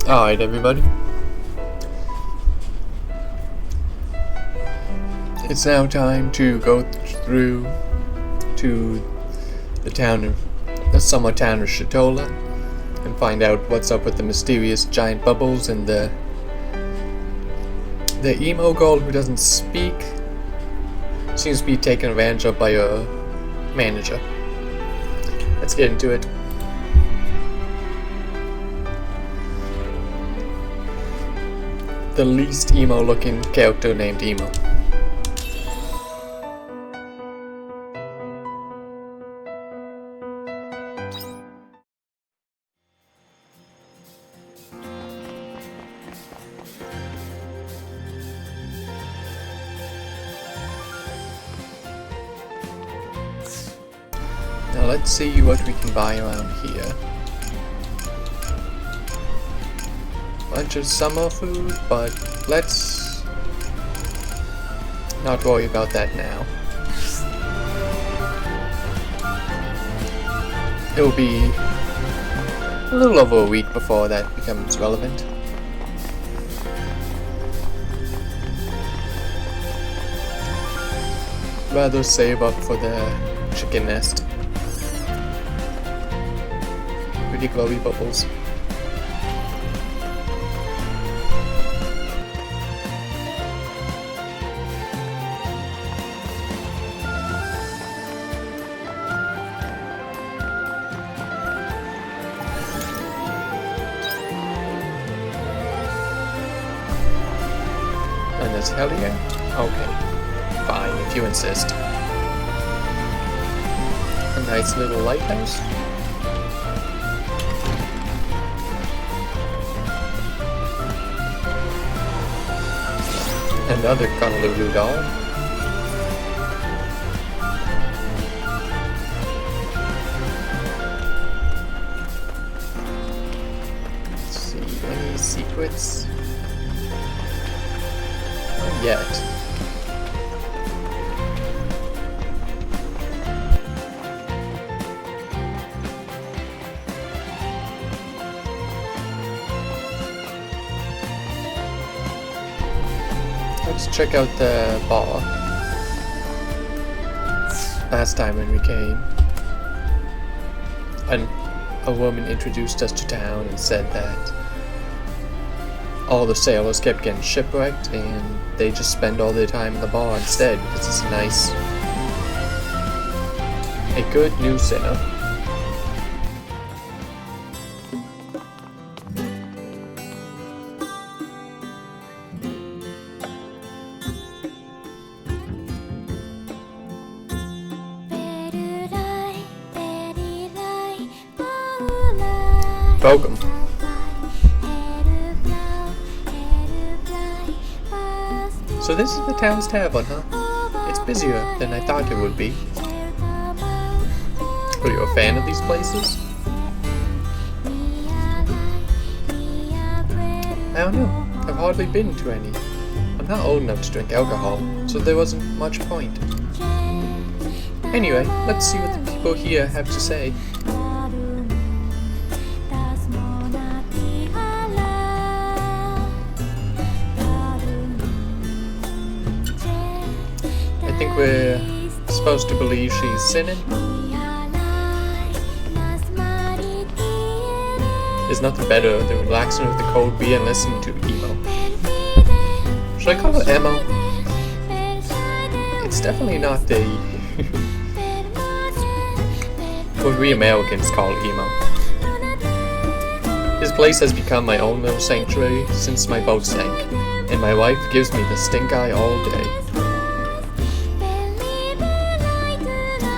Alright, everybody. It's now time to go through to the summer town of Shatolla and find out what's up with the mysterious giant bubbles and the emo girl who doesn't speak. Seems to be taken advantage of by a manager. Let's get into it. The least emo looking character named Emo. Now let's see what we can buy around here. Bunch of summer food, but let's not worry about that now. It will be a little over a week before that becomes relevant. Rather save up for the chicken nest. Pretty glowy bubbles. And there's Hellier? Okay. Fine, if you insist. A nice little lighthouse. Another Honolulu doll. Let's see, any secrets? Not yet. Let's check out the bar. Last time when we came, a woman introduced us to town and said that all the sailors kept getting shipwrecked and they just spend all their time in the bar instead because it's a good new center. Welcome. So this is the town's tavern, huh? It's busier than I thought it would be. Are you a fan of these places? I don't know. I've hardly been to any. I'm not old enough to drink alcohol, so there wasn't much point. Anyway, let's see what the people here have to say. I think we're supposed to believe she's sinning. There's nothing better than relaxing with the cold beer and listening to emo. Should I call her emo? It's definitely not the what we Americans call emo. This place has become my own little sanctuary since my boat sank, and my wife gives me the stink eye all day.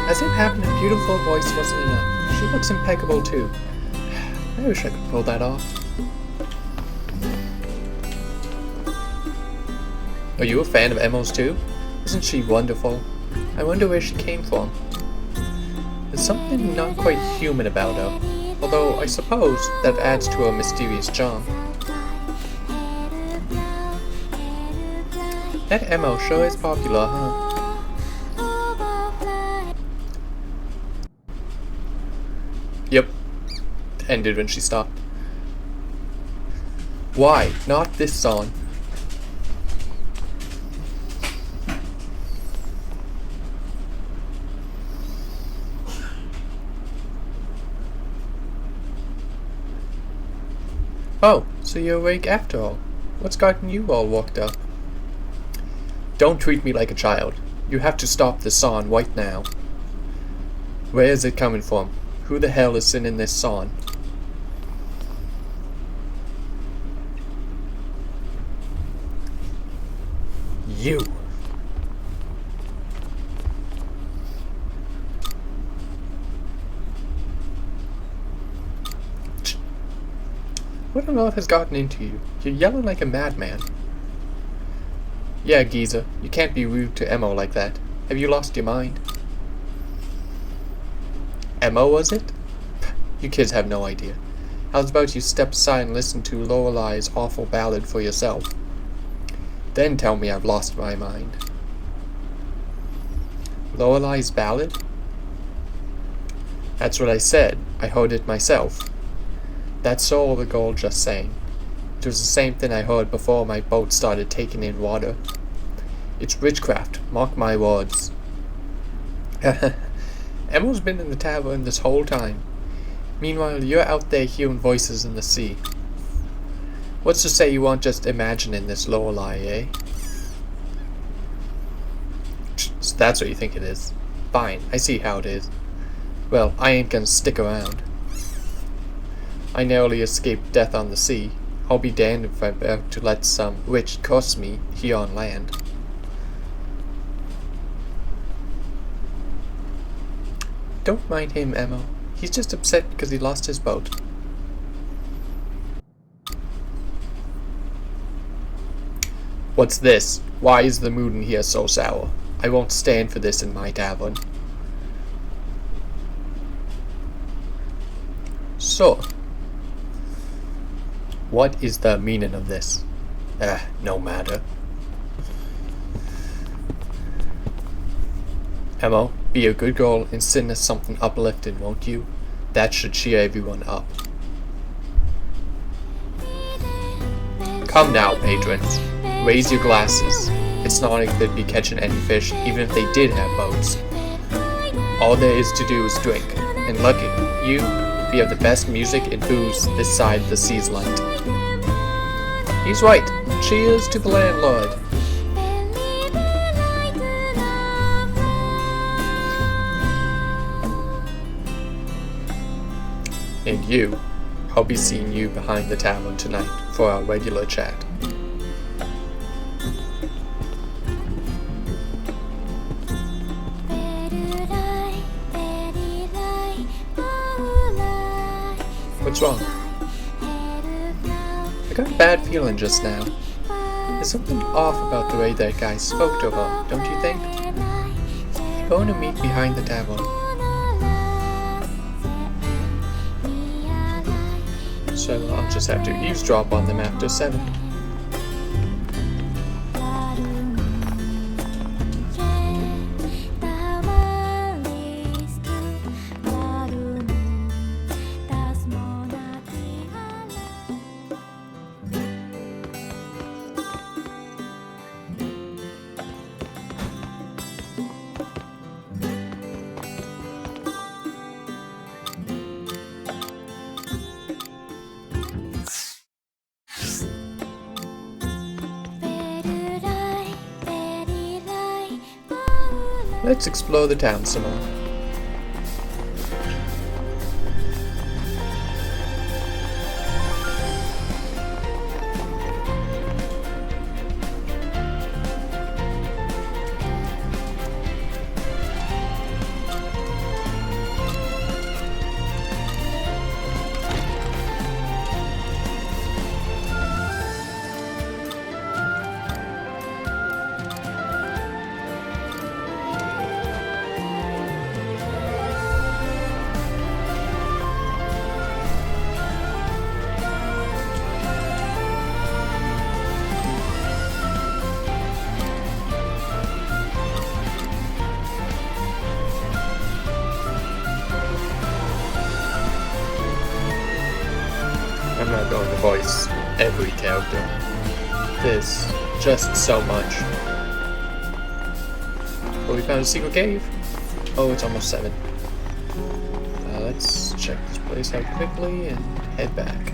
As if having a beautiful voice wasn't enough, she looks impeccable too. I wish I could pull that off. Are you a fan of Emo's too? Isn't she wonderful? I wonder where she came from. There's something not quite human about her, although I suppose that adds to her mysterious charm. That Emo sure is popular, huh? Yep. Ended when she stopped. Why? Not this song. Oh, so you're awake after all. What's gotten you all worked up? Don't treat me like a child. You have to stop this song right now. Where is it coming from? Who the hell is singing this song? You. What on earth has gotten into you? You're yelling like a madman. Yeah, geezer, you can't be rude to Emo like that. Have you lost your mind? Emo, was it? You kids have no idea. How's about you step aside and listen to Lorelei's awful ballad for yourself? Then tell me I've lost my mind. Lorelei's ballad? That's what I said. I heard it myself. That's all the girl just sang. It was the same thing I heard before my boat started taking in water. It's witchcraft, mark my words. Emma's been in the tavern this whole time. Meanwhile, you're out there hearing voices in the sea. What's to say you aren't just imagining this Lorelei, eh? So that's what you think it is. Fine, I see how it is. Well, I ain't gonna stick around. I narrowly escaped death on the sea. I'll be damned if I'm about to let some witch curse me here on land. Don't mind him, Emma. He's just upset because he lost his boat. What's this? Why is the mood in here so sour? I won't stand for this in my tavern. So, what is the meaning of this? No matter. Emma, be a good girl and send us something uplifting, won't you? That should cheer everyone up. Come now, patrons. Raise your glasses. It's not like they'd be catching any fish, even if they did have boats. All there is to do is drink, and lucky you, we have the best music and booze this side the sea's light. He's right. Cheers to the landlord. And you, I'll be seeing you behind the tavern tonight for our regular chat. What's wrong? I got a bad feeling just now. There's something off about the way that guy spoke to her, don't you think? I'm going to meet behind the tavern. So I'll just have to eavesdrop on them after 7. Let's explore the town some more. every character. There's just so much. Oh, we found a secret cave. Oh, it's almost 7. Let's check this place out quickly and head back.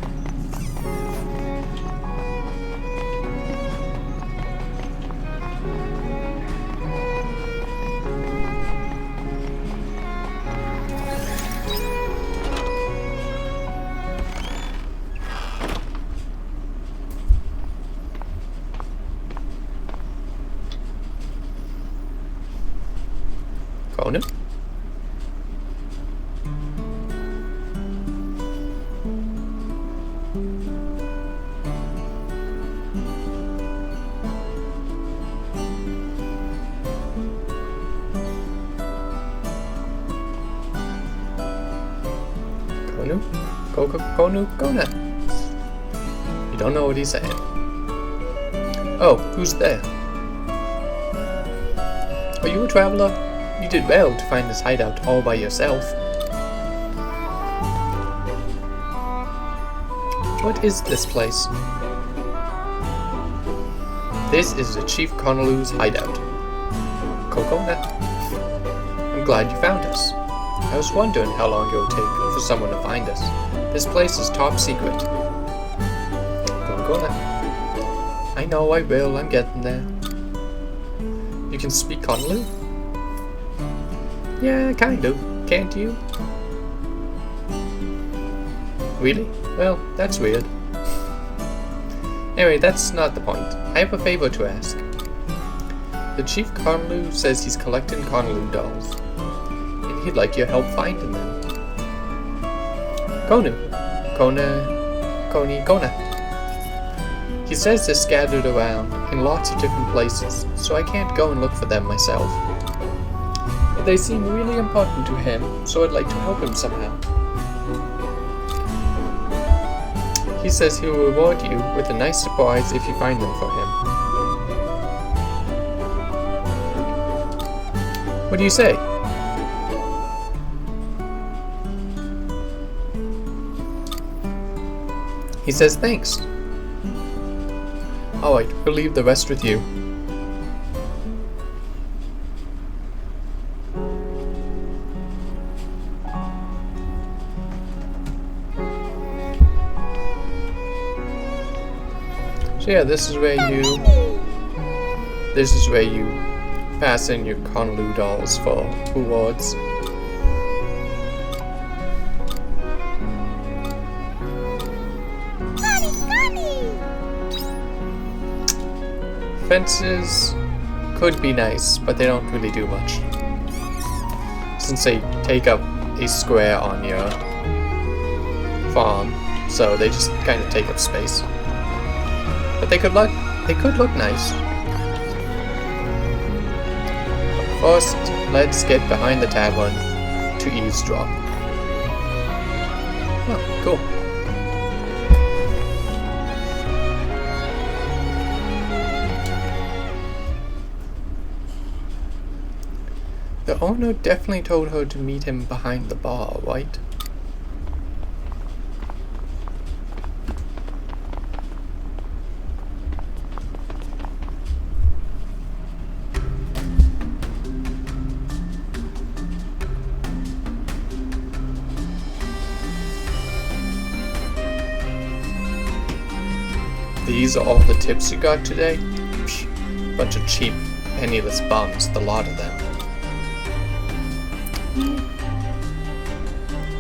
Conan? Kona. You don't know what he's saying. Oh, who's there? Are you a traveler? You did well to find this hideout all by yourself. What is this place? This is the Chief Conolu's hideout. Kokona. I'm glad you found us. I was wondering how long it would take for someone to find us. This place is top secret. Kokona. I know I will, I'm getting there. You can speak Konolu? Yeah, kind of. Can't you? Really? Well, that's weird. Anyway, that's not the point. I have a favor to ask. The Chief Konolu says he's collecting Konolu dolls, and he'd like your help finding them. Kona. He says they're scattered around in lots of different places, so I can't go and look for them myself. But they seem really important to him, so I'd like to help him somehow. He says he'll reward you with a nice surprise if you find them for him. What do you say? He says thanks. Alright, we'll leave the rest with you. So yeah, this is where you pass in your Konolu dolls for rewards. Fences could be nice, but they don't really do much, since they take up a square on your farm, so they just kind of take up space. But they could look nice. But first, let's get behind the tavern to eavesdrop. Oh, cool. The owner definitely told her to meet him behind the bar, right? These are all the tips you got today? Psh, bunch of cheap, penniless bums, the lot of them.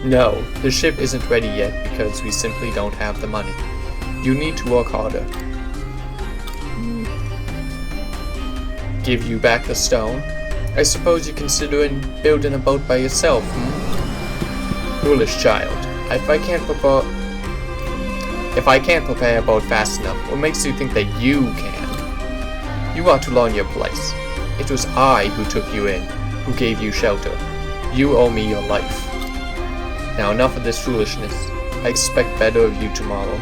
No, the ship isn't ready yet because we simply don't have the money. You need to work harder. Give you back the stone? I suppose you're considering building a boat by yourself, Foolish child. If I can't prepare a boat fast enough, what makes you think that you can? You ought to learn your place. It was I who took you in, who gave you shelter. You owe me your life. Now enough of this foolishness. I expect better of you tomorrow.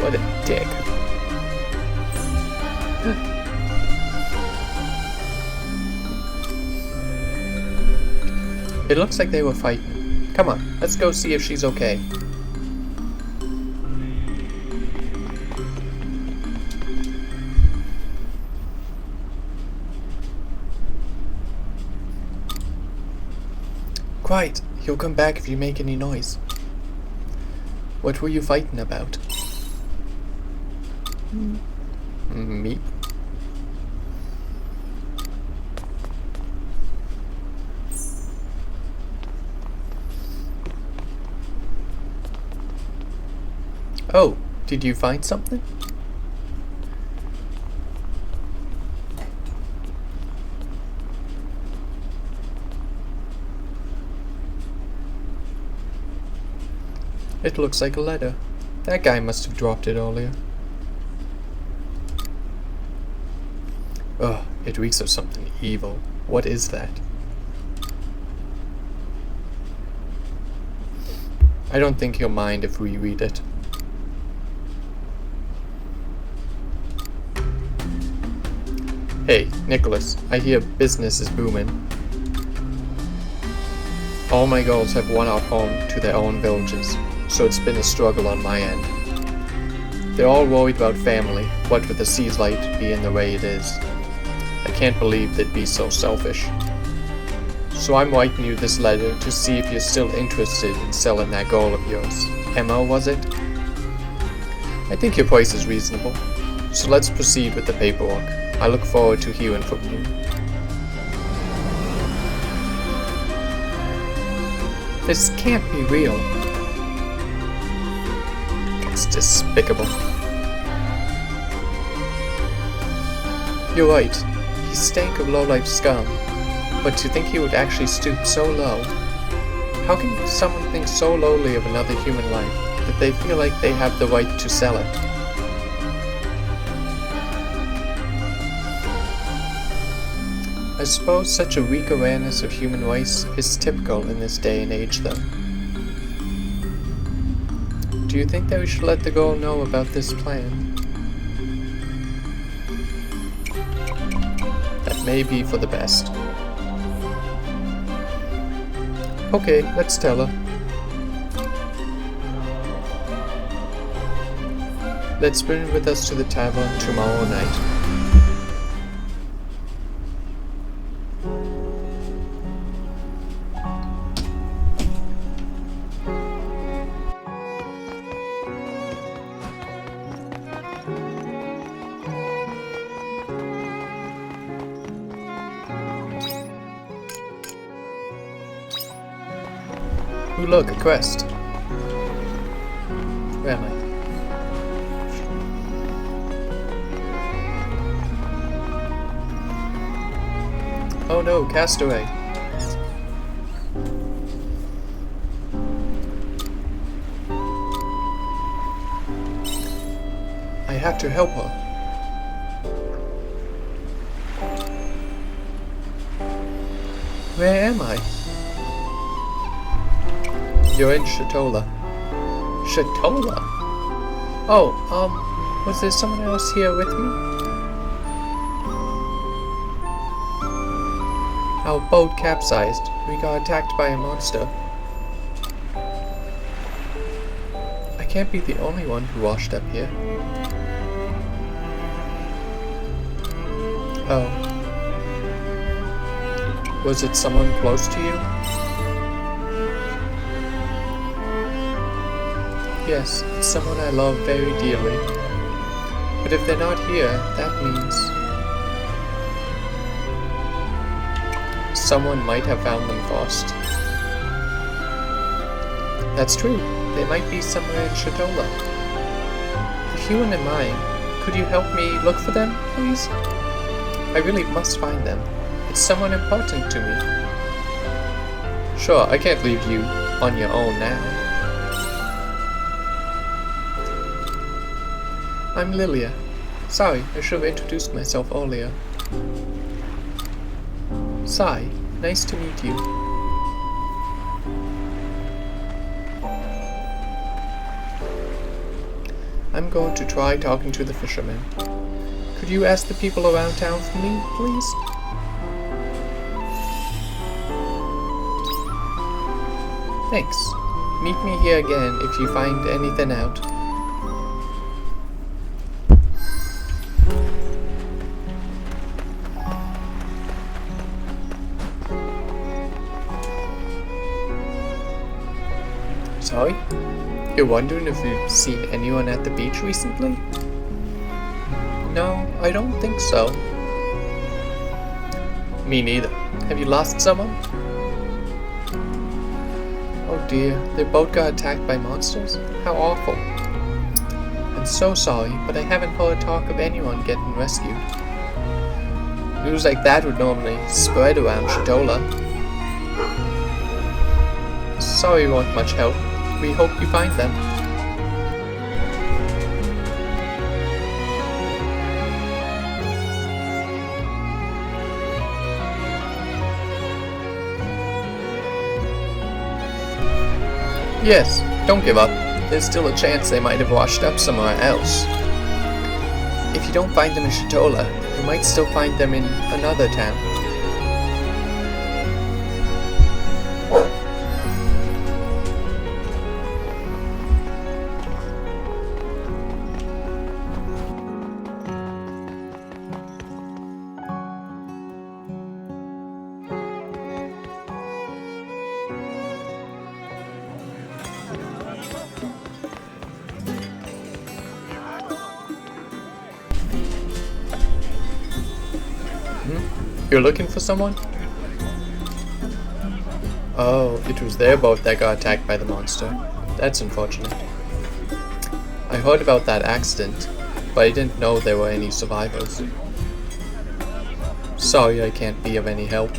What a dick. It looks like they were fighting. Come on, let's go see if she's okay. quiet! He'll come back if you make any noise. What were you fighting about? Me? Oh, did you find something? It looks like a letter. That guy must have dropped it earlier. Ugh, it reeks of something evil. What is that? I don't think he'll mind if we read it. Hey, Nicholas, I hear business is booming. All my girls have one out home to their own villages, so it's been a struggle on my end. They're all worried about family, what with the sea's light being the way it is. I can't believe they'd be so selfish. So I'm writing you this letter to see if you're still interested in selling that girl of yours. Emma, was it? I think your price is reasonable, so let's proceed with the paperwork. I look forward to hearing from you. This can't be real. It's despicable. You're right. He stank of low-life scum. But to think he would actually stoop so low. How can someone think so lowly of another human life that they feel like they have the right to sell it? I suppose such a weak awareness of human rights is typical in this day and age, though. Do you think that we should let the girl know about this plan? That may be for the best. Okay, let's tell her. Let's bring her with us to the tavern tomorrow night. Ooh, look, a quest. Where am I? Oh no, castaway. I have to help her. Where am I? You're in Shatolla. Shatolla? Oh, was there someone else here with me? Our boat capsized. We got attacked by a monster. I can't be the only one who washed up here. Oh. Was it someone close to you? Yes, it's someone I love very dearly. But if they're not here, that means someone might have found them first. That's true. They might be somewhere in Shatolla. If you wouldn't mind, could you help me look for them, please? I really must find them. It's someone important to me. Sure, I can't leave you on your own now. I'm Lilia. Sorry, I should have introduced myself earlier. Sai, nice to meet you. I'm going to try talking to the fishermen. Could you ask the people around town for me, please? Thanks. Meet me here again if you find anything out. Sorry? You're wondering if you've seen anyone at the beach recently? No, I don't think so. Me neither. Have you lost someone? Oh dear, they both got attacked by monsters? How awful. I'm so sorry, but I haven't heard talk of anyone getting rescued. News like that would normally spread around Shatolla. Sorry won't much help. We hope you find them. Yes, don't give up. There's still a chance they might have washed up somewhere else. If you don't find them in Shatolla, you might still find them in another town. You're looking for someone? Oh, it was their boat that got attacked by the monster. That's unfortunate. I heard about that accident, but I didn't know there were any survivors. Sorry I can't be of any help.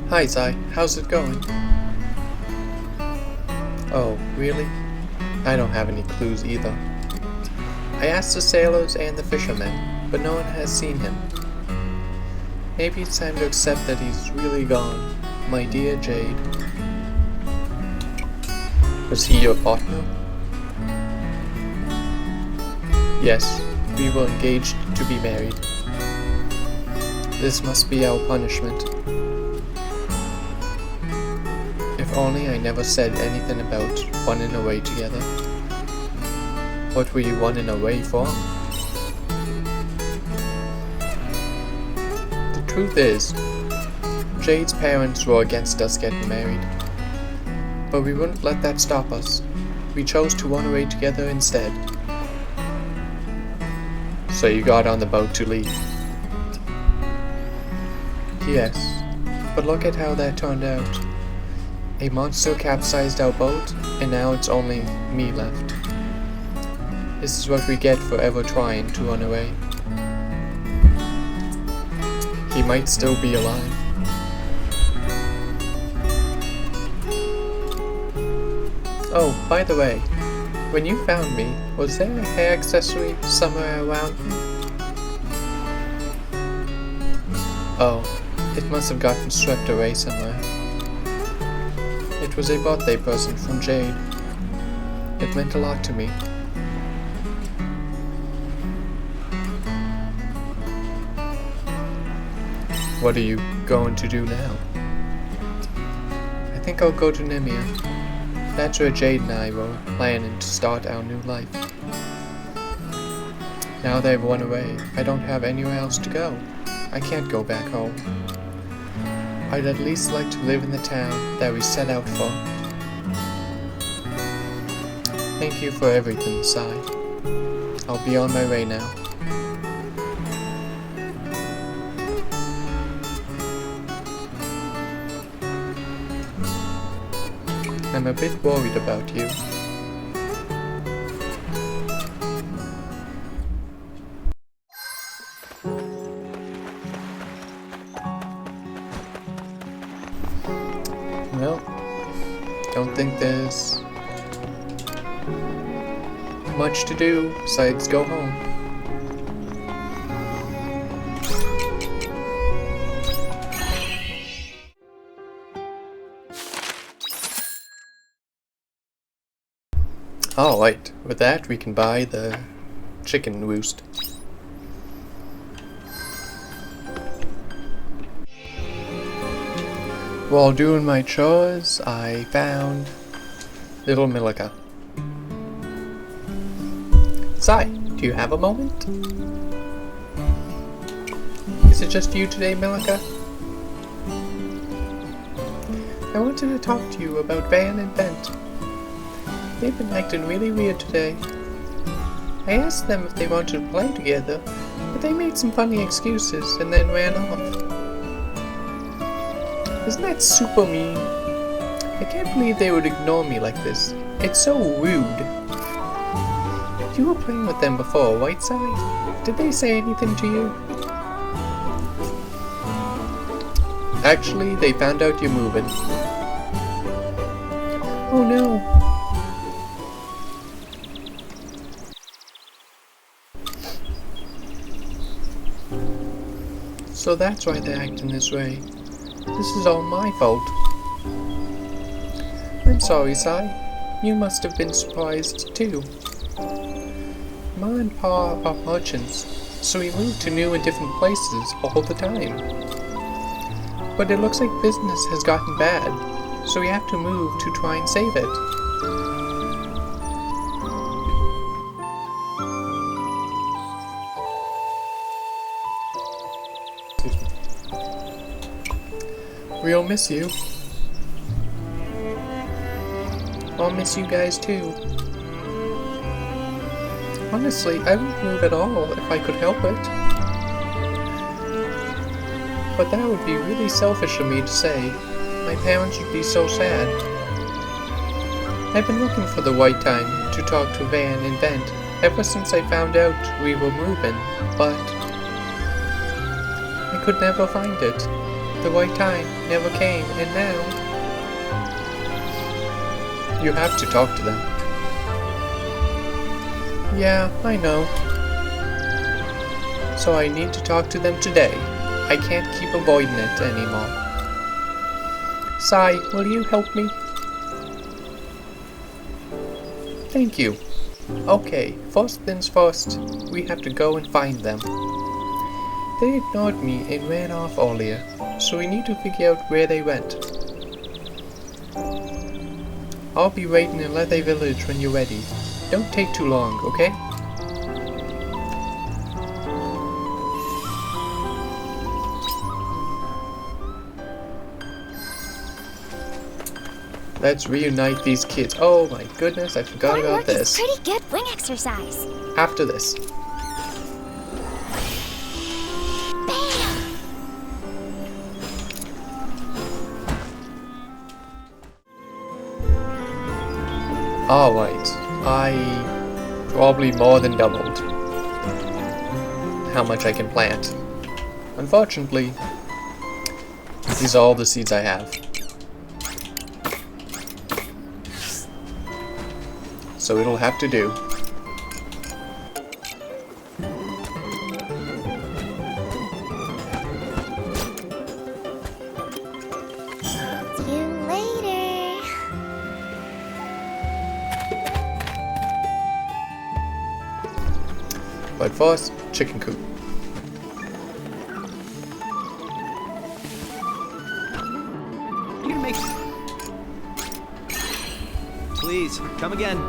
Hi Zai, how's it going? Oh, really? I don't have any clues either. I asked the sailors and the fishermen, but no one has seen him. Maybe it's time to accept that he's really gone, my dear Jade. Was he your partner? Yes, we were engaged to be married. This must be our punishment. If only I never said anything about running away together. What were you running away for? The truth is, Jade's parents were against us getting married. But we wouldn't let that stop us. We chose to run away together instead. So you got on the boat to leave? Yes, but look at how that turned out. A monster capsized our boat, and now it's only me left. This is what we get for ever trying to run away. He might still be alive. Oh, by the way, when you found me, was there a hair accessory somewhere around me? Oh, it must have gotten swept away somewhere. It was a birthday present from Jade. It meant a lot to me. What are you going to do now? I think I'll go to Nemia. That's where Jade and I were planning to start our new life. Now they've run away, I don't have anywhere else to go. I can't go back home. I'd at least like to live in the town that we set out for. Thank you for everything, Sai. I'll be on my way now. I'm a bit worried about you. Well, don't think there's much to do besides go home. Alright, with that we can buy the chicken roost. While doing my chores, I found little Milica. Sai, do you have a moment? Is it just you today, Milica? I wanted to talk to you about Van and Bent. They've been acting really weird today. I asked them if they wanted to play together, but they made some funny excuses and then ran off. Isn't that super mean? I can't believe they would ignore me like this. It's so rude. You were playing with them before, Whiteside? Did they say anything to you? Actually, they found out you're moving. Oh no. So that's why they're acting this way. This is all my fault. I'm sorry, Sai. You must have been surprised too. Ma and Pa are merchants, so we move to new and different places all the time. But it looks like business has gotten bad, so we have to move to try and save it. We'll miss you. I'll miss you guys too. Honestly, I wouldn't move at all if I could help it. But that would be really selfish of me to say. My parents would be so sad. I've been looking for the right time to talk to Van and Bent ever since I found out we were moving, but I could never find it. The right time never came, and now you have to talk to them. Yeah, I know. So I need to talk to them today. I can't keep avoiding it anymore. Sai, will you help me? Thank you. Okay, first things first, we have to go and find them. They ignored me and ran off earlier, so we need to figure out where they went. I'll be waiting in Lethe Village when you're ready. Don't take too long, okay? Let's reunite these kids. Oh my goodness, I forgot about this. Is pretty good wing exercise. After this. Alright, I probably more than doubled how much I can plant. Unfortunately, these are all the seeds I have. So it'll have to do. See you later. But first, chicken coop. You can make... Please, come again.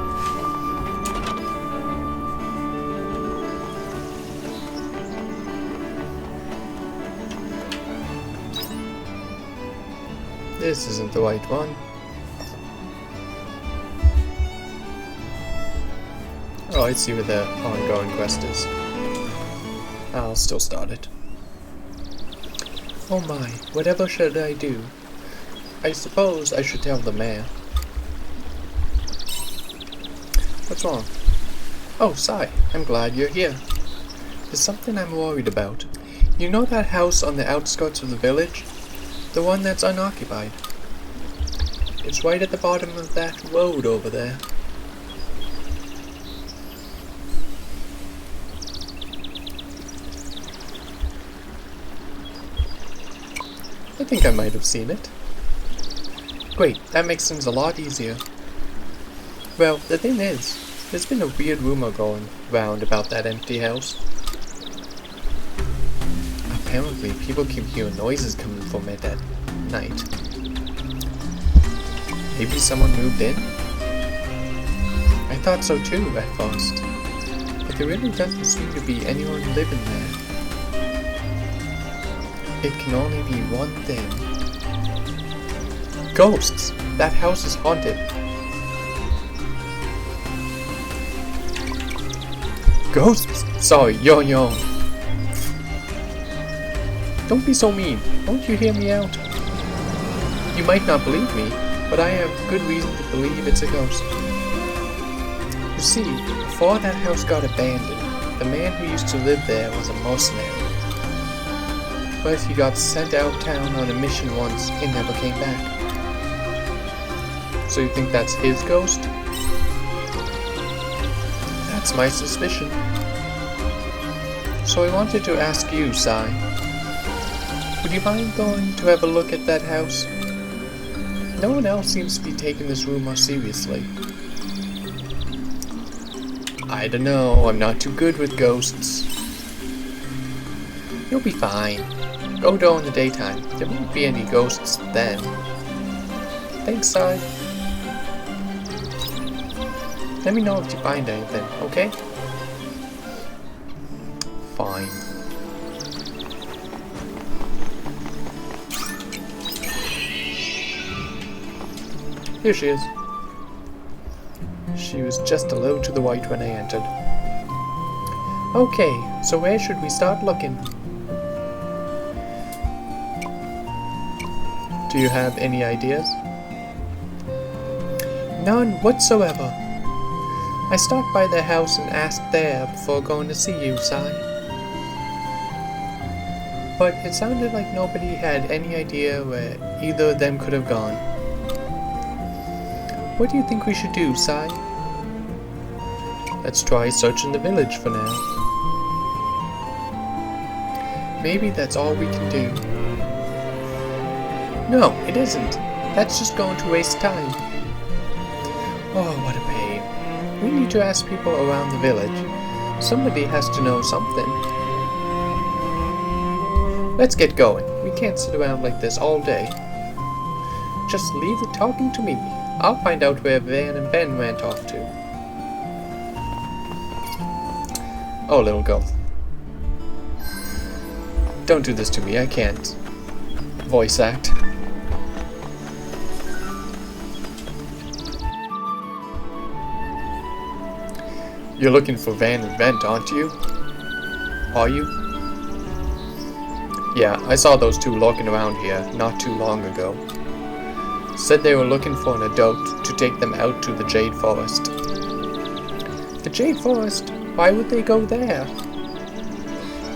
This isn't the right one. Oh, I see where the ongoing quest is. I'll still start it. Oh my, whatever should I do? I suppose I should tell the mayor. What's wrong? Oh, Sai, I'm glad you're here. There's something I'm worried about. You know that house on the outskirts of the village? The one that's unoccupied. It's right at the bottom of that road over there. I think I might have seen it. Great, that makes things a lot easier. Well, the thing is, There's been a weird rumor going round about that empty house. Apparently, people keep hearing noises coming from it at night. Maybe someone moved in? I thought so too at first, but there really doesn't seem to be anyone living there. It can only be one thing. Ghosts! That house is haunted. Ghosts! Sorry, yo. Don't be so mean. Won't you hear me out? You might not believe me, but I have good reason to believe it's a ghost. You see, before that house got abandoned, the man who used to live there was a mercenary. But he got sent out of town on a mission once and never came back. So you think that's his ghost? That's my suspicion. So I wanted to ask you, Sai. Would you mind going to have a look at that house? No one else seems to be taking this rumor seriously. I don't know, I'm not too good with ghosts. You'll be fine. Go during the daytime. There won't be any ghosts then. Thanks, Sai. Let me know if you find anything, okay? Fine. Here she is. She was just a little to the right when I entered. Okay, so where should we start looking? Do you have any ideas? None whatsoever. I stopped by their house and asked there before going to see you, Sai. But it sounded like nobody had any idea where either of them could have gone. What do you think we should do, Sai? Let's try searching the village for now. Maybe that's all we can do. No, it isn't. That's just going to waste time. Oh, what a pain. We need to ask people around the village. Somebody has to know something. Let's get going. We can't sit around like this all day. Just leave the talking to me. I'll find out where Van and Ben went off to. Oh, little girl. Don't do this to me, I can't. Voice act. You're looking for Van and Ben, aren't you? Are you? Yeah, I saw those two lurking around here not too long ago. Said they were looking for an adult to take them out to the Jade Forest. The Jade Forest? Why would they go there?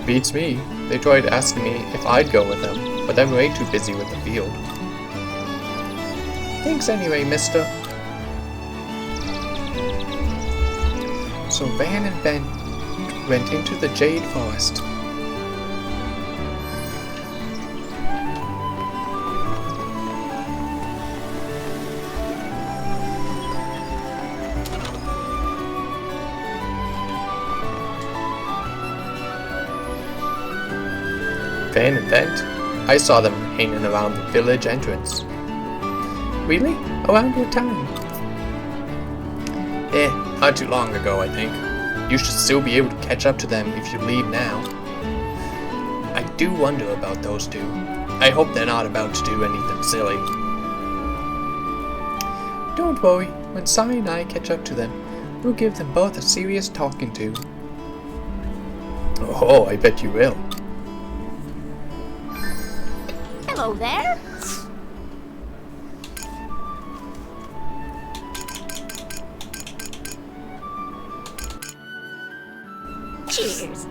Beats me. They tried asking me if I'd go with them, but I'm way too busy with the field. Thanks anyway, mister. So Van and Ben went into the Jade Forest. Van and Ben? I saw them hanging around the village entrance. Really? Around what time? Not too long ago, I think. You should still be able to catch up to them if you leave now. I do wonder about those two. I hope they're not about to do anything silly. Don't worry. When Sai and I catch up to them, we'll give them both a serious talking to. Oh, I bet you will. Hello there. Cheers.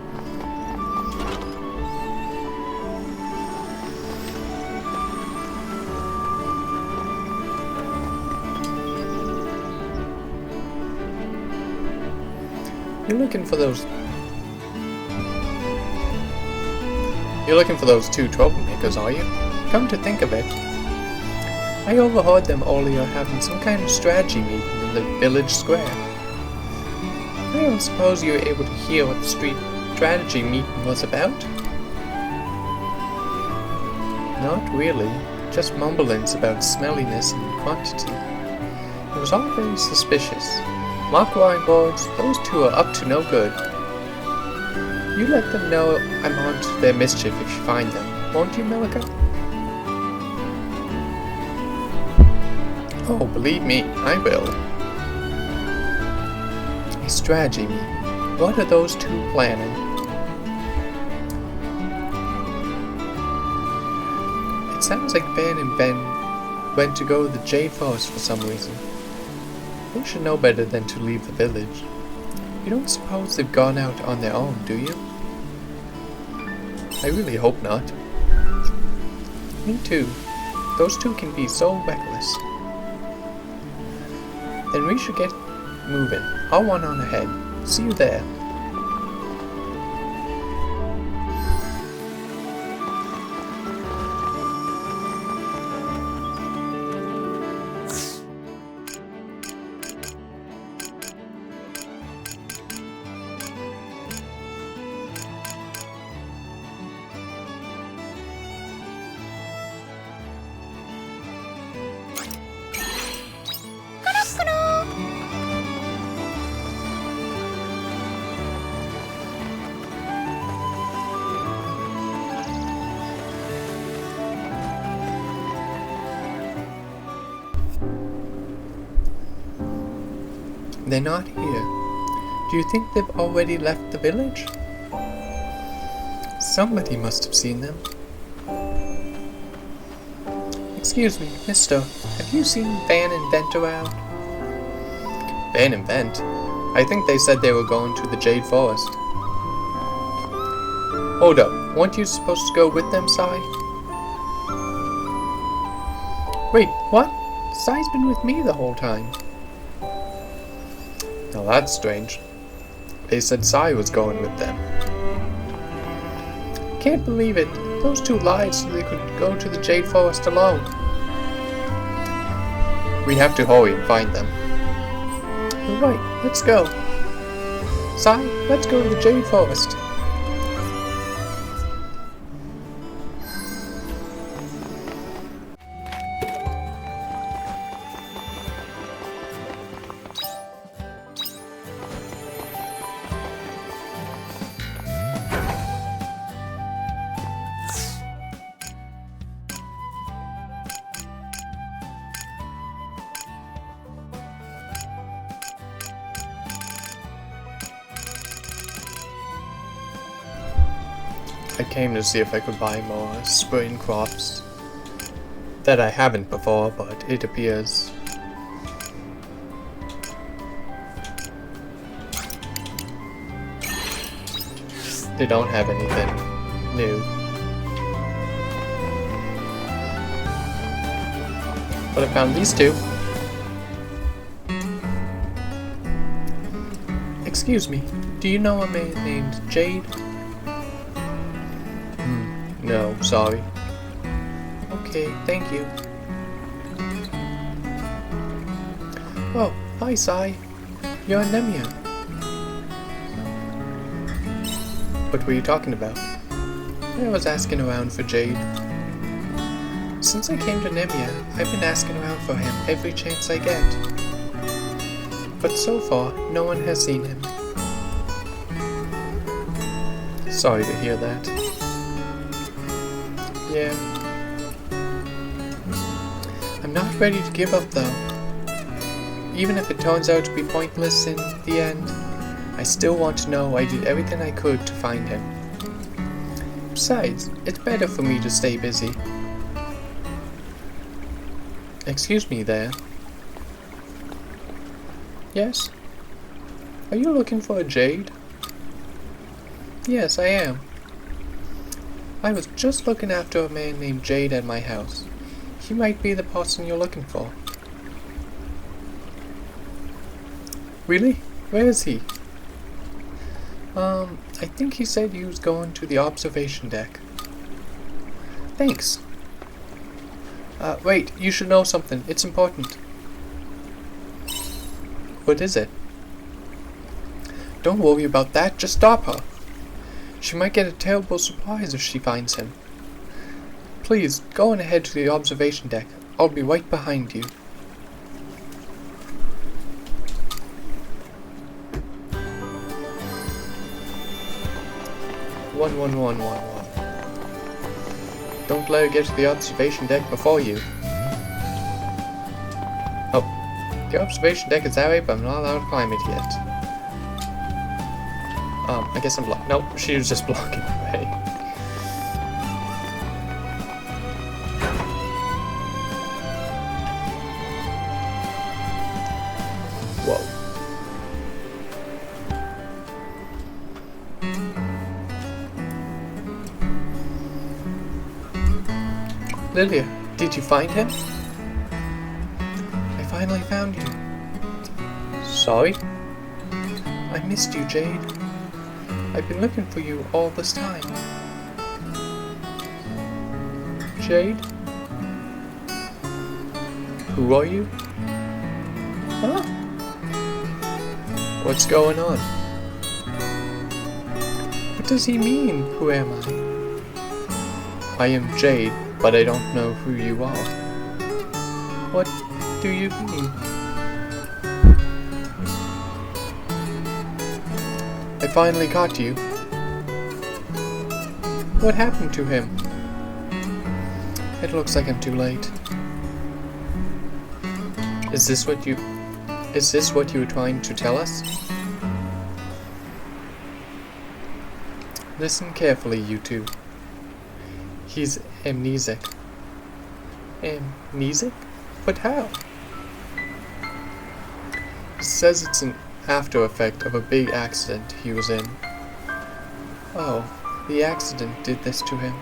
You're looking for those two troublemakers, are you? Come to think of it, I overheard them earlier having some kind of strategy meeting in the village square. don't suppose you were able to hear what the street strategy meeting was about? Not really. Just mumblings about smelliness and quantity. It was all very suspicious. Mock wiring boards, those two are up to no good. You let them know I'm on to their mischief if you find them, won't you, Milica? Oh, believe me, I will. A strategy meeting. What are those two planning? It sounds like Ben and Ben went to go to the Jade Forest for some reason. They should know better than to leave the village. You don't suppose they've gone out on their own, do you? I really hope not. Me too. Those two can be so reckless. Then we should get moving. I'll run on ahead. See you there. They're not here. Do you think they've already left the village? Somebody must have seen them. Excuse me, mister. Have you seen Van and Vent around? Van and Vent? I think they said they were going to the Jade Forest. Hold up. Weren't you supposed to go with them, Sai? Wait, what? Sai's been with me the whole time. Now that's strange. They said Sai was going with them. Can't believe it. Those two lied so they could go to the Jade Forest alone. We have to hurry and find them. Alright, let's go. Sai, let's go to the Jade Forest. I came to see if I could buy more spring crops that I haven't before, but it appears they don't have anything new. But I found these two. Excuse me, do you know a man named Jade? No, sorry. Okay, thank you. Oh, hi, Sai. You're Nemia. What were you talking about? I was asking around for Jade. Since I came to Nemia, I've been asking around for him every chance I get. But so far, no one has seen him. Sorry to hear that. Yeah. I'm not ready to give up though. Even if it turns out to be pointless in the end, I still want to know I did everything I could to find him. Besides, it's better for me to stay busy. Excuse me there. Yes? Are you looking for a Jade? Yes, I am. I was just looking after a man named Jade at my house. He might be the person you're looking for. Really? Where is he? I think he said he was going to the observation deck. Thanks. Wait, you should know something. It's important. What is it? Don't worry about that, just stop her. She might get a terrible surprise if she finds him. Please, go on ahead to the observation deck. I'll be right behind you. One. Don't let her get to the observation deck before you. Oh, the observation deck is that way, but I'm not allowed to climb it yet. I guess I'm blocked. Nope, she was just blocking the way. Whoa. Lilia, did you find him? I finally found you. Sorry? I missed you, Jade. I've been looking for you all this time. Jade? Who are you? Huh? What's going on? What does he mean, who am I? I am Jade, but I don't know who you are. What do you mean? I finally caught you. What happened to him? It looks like I'm too late. Is this what you were trying to tell us? Listen carefully, you two. He's amnesic. Amnesic? But how? It says it's an after effect of a big accident he was in. Oh, the accident did this to him.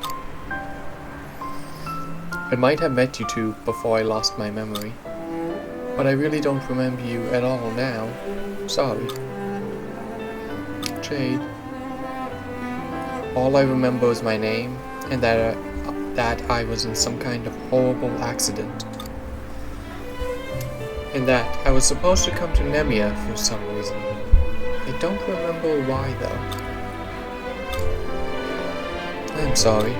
I might have met you two before I lost my memory, but I really don't remember you at all now. Sorry. Jade. All I remember is my name, and that I was in some kind of horrible accident. And that I was supposed to come to Nemia for some reason. I don't remember why though. I'm sorry.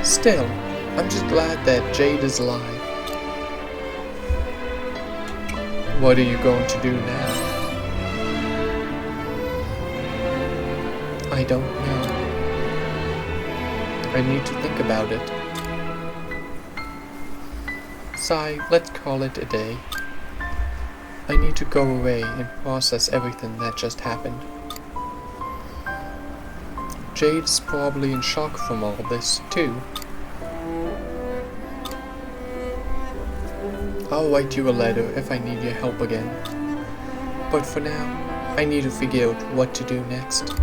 Still, I'm just glad that Jade is alive. What are you going to do now? I don't know. I need to think about it. Sigh, let's call it a day. I need to go away and process everything that just happened. Jade's probably in shock from all this, too. I'll write you a letter if I need your help again. But for now, I need to figure out what to do next.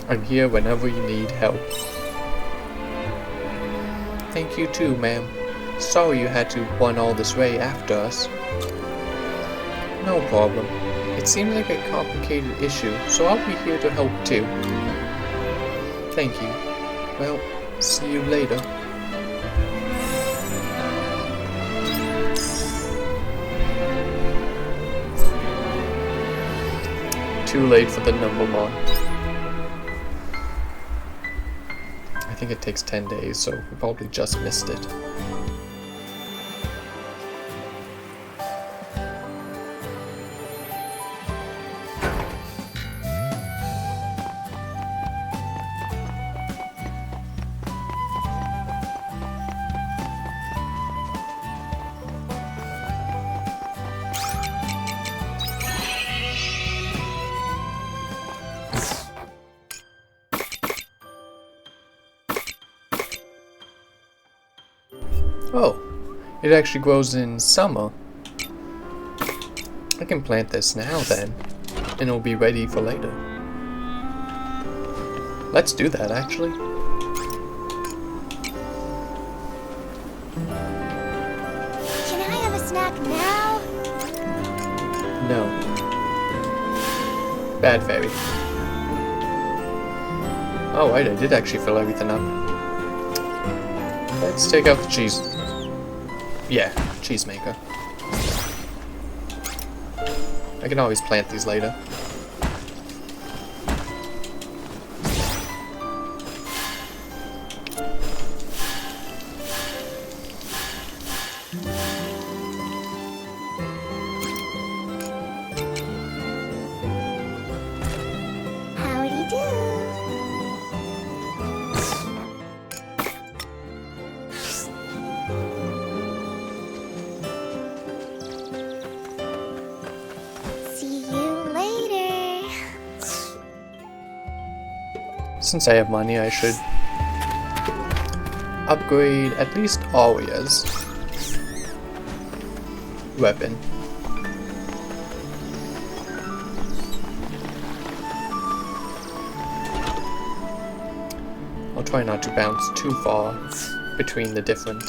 I'm here whenever you need help. Thank you too, ma'am. Sorry you had to run all this way after us. No problem. It seems like a complicated issue, so I'll be here to help too. Thank you. Well, see you later. Too late for the number one. I think it takes 10 days, so we probably just missed it. Oh, it actually grows in summer. I can plant this now then, and it'll be ready for later. Let's do that actually. Can I have a snack now? No. Bad fairy. Oh right, I did actually fill everything up. Let's take out the cheese. Yeah, cheese maker. I can always plant these later. Howdy do. See you later. Since I have money, I should upgrade at least Aria's weapon. I'll try not to bounce too far between the different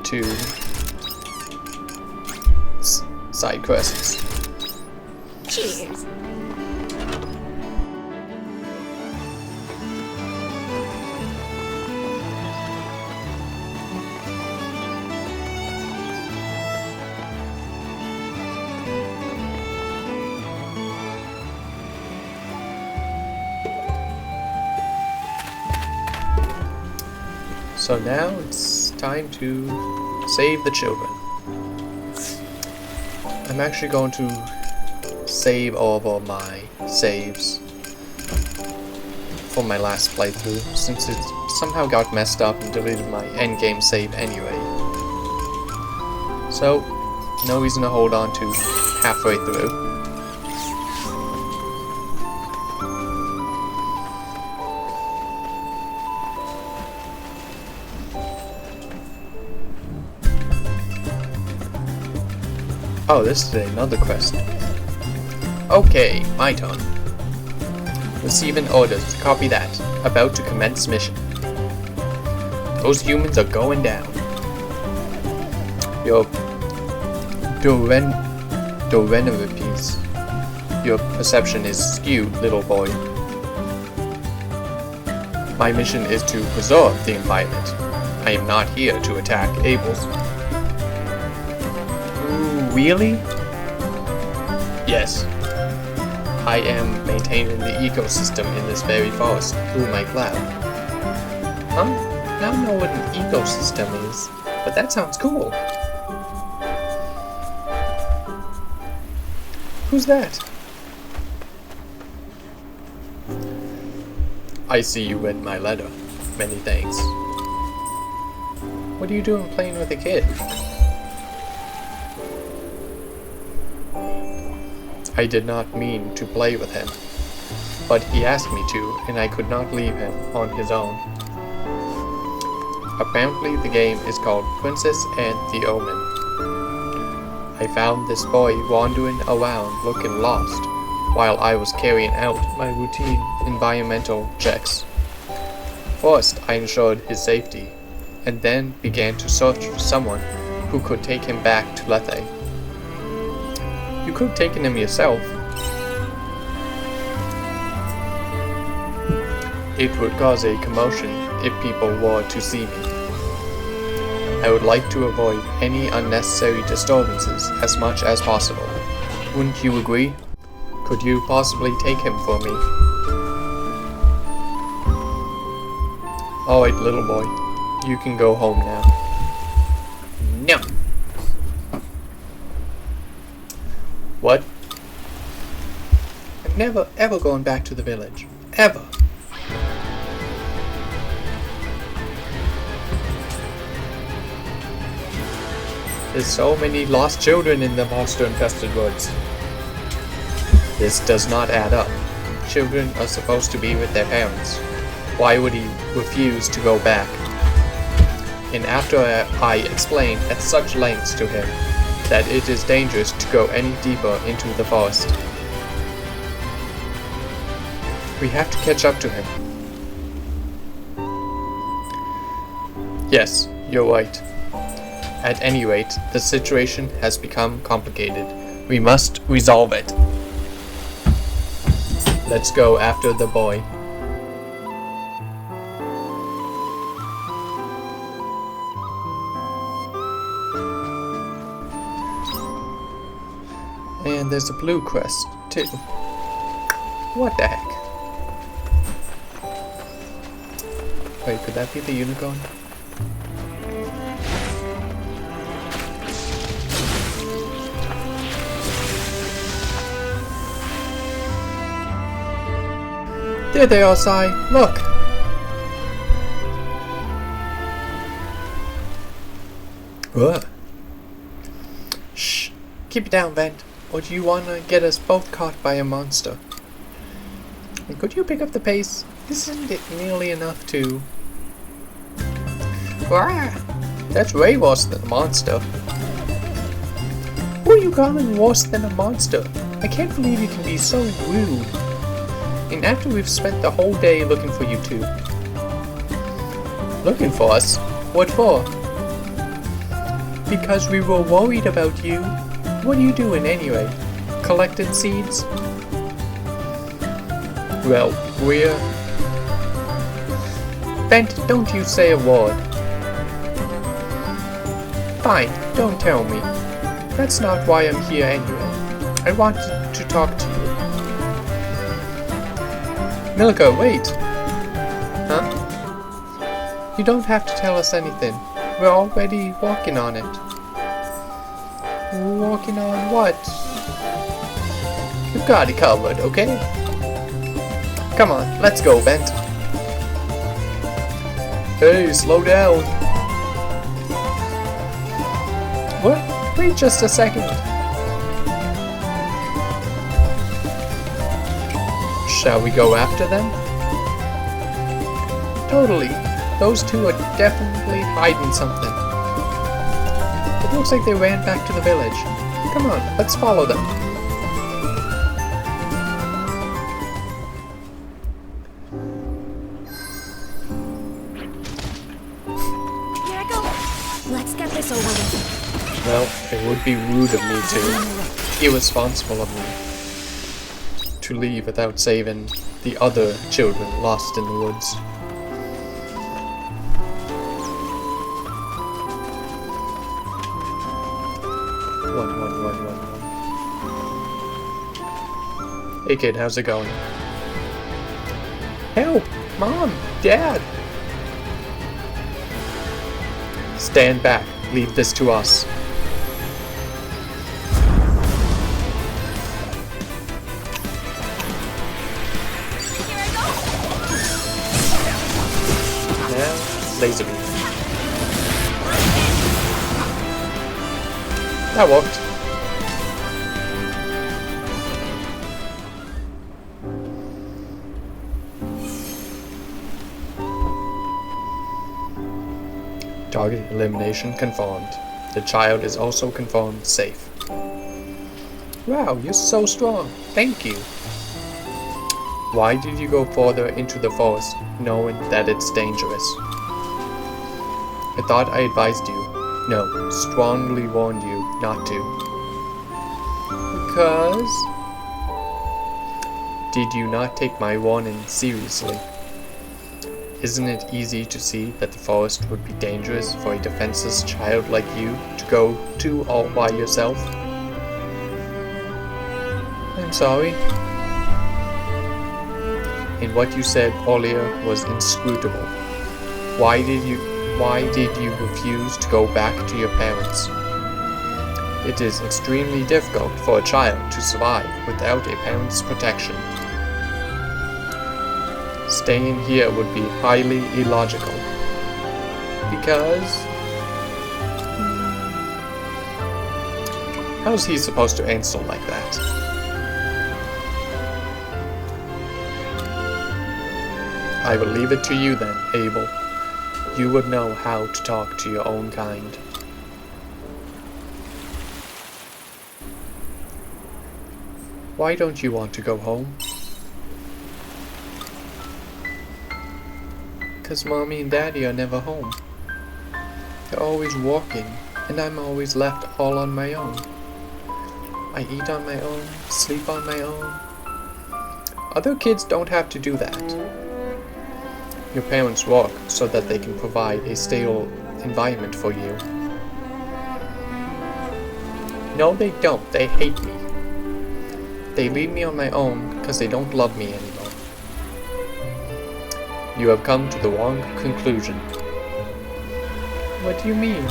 two side quests. Cheers. So now it's time to save the children. I'm actually going to save over my saves from my last playthrough, since it somehow got messed up and deleted my endgame save anyway. So, no reason to hold on to halfway through. Oh, this is another quest. Okay, my turn. Receiving orders. Copy that. About to commence mission. Those humans are going down. Your Dorenipes. Your perception is skewed, little boy. My mission is to preserve the environment. I am not here to attack Abel's. Really? Yes. I am maintaining the ecosystem in this very forest through my cloud. I don't know what an ecosystem is, but that sounds cool. Who's that? I see you read my letter. Many thanks. What are you doing playing with a kid? I did not mean to play with him, but he asked me to, and I could not leave him on his own. Apparently the game is called Princess and the Omen. I found this boy wandering around looking lost while I was carrying out my routine environmental checks. First, I ensured his safety, and then began to search for someone who could take him back to Lethe. You could have taken him yourself. It would cause a commotion if people were to see me. I would like to avoid any unnecessary disturbances as much as possible. Wouldn't you agree? Could you possibly take him for me? Alright, little boy. You can go home now. No! What? I'm never ever going back to the village. Ever! There's so many lost children in the monster-infested woods. This does not add up. Children are supposed to be with their parents. Why would he refuse to go back? And after I explained at such lengths to him that it is dangerous to go any deeper into the forest. We have to catch up to him. Yes, you're right. At any rate, the situation has become complicated. We must resolve it. Let's go after the boy. And there's a blue crest, too. What the heck? Wait, could that be the unicorn? There they are, Sai. Look! What? Shh. Keep it down, Vent. Or do you want to get us both caught by a monster? And could you pick up the pace? Isn't it nearly enough to... Rah! That's way worse than a monster. Who are you calling worse than a monster? I can't believe you can be so rude. And after we've spent the whole day looking for you two. Looking for us? What for? Because we were worried about you. What are you doing anyway? Collecting seeds? Well, we're... Bent, don't you say a word. Fine, don't tell me. That's not why I'm here anyway. I want to talk to you. Milka, wait! Huh? You don't have to tell us anything. We're already working on it. Working on what? You've got it covered, okay? Come on, let's go, Bent. Hey, slow down. What? Wait just a second. Shall we go after them? Totally. Those two are definitely hiding something. It looks like they ran back to the village. Come on, let's follow them. Here I go. Let's get this over with. Well, it would be rude of me to, irresponsible of me, to leave without saving the other children lost in the woods. One. Hey kid, how's it going? Help! Mom! Dad! Stand back. Leave this to us. Now, laser beam. That worked. Target elimination confirmed. The child is also confirmed safe. Wow, you're so strong. Thank you. Why did you go further into the forest, knowing that it's dangerous? I thought I advised you. No, strongly warned you not to. Because... Did you not take my warning seriously? Isn't it easy to see that the forest would be dangerous for a defenseless child like you to go to all by yourself? I'm sorry. And what you said earlier was inscrutable. Why did you refuse to go back to your parents? It is extremely difficult for a child to survive without a parent's protection. Staying here would be highly illogical. Because... how's he supposed to answer like that? I will leave it to you then, Abel. You would know how to talk to your own kind. Why don't you want to go home? Because Mommy and Daddy are never home. They're always working, and I'm always left all on my own. I eat on my own, sleep on my own. Other kids don't have to do that. Your parents work so that they can provide a stable environment for you. No, they don't. They hate me. They leave me on my own because they don't love me anymore. You have come to the wrong conclusion. What do you mean?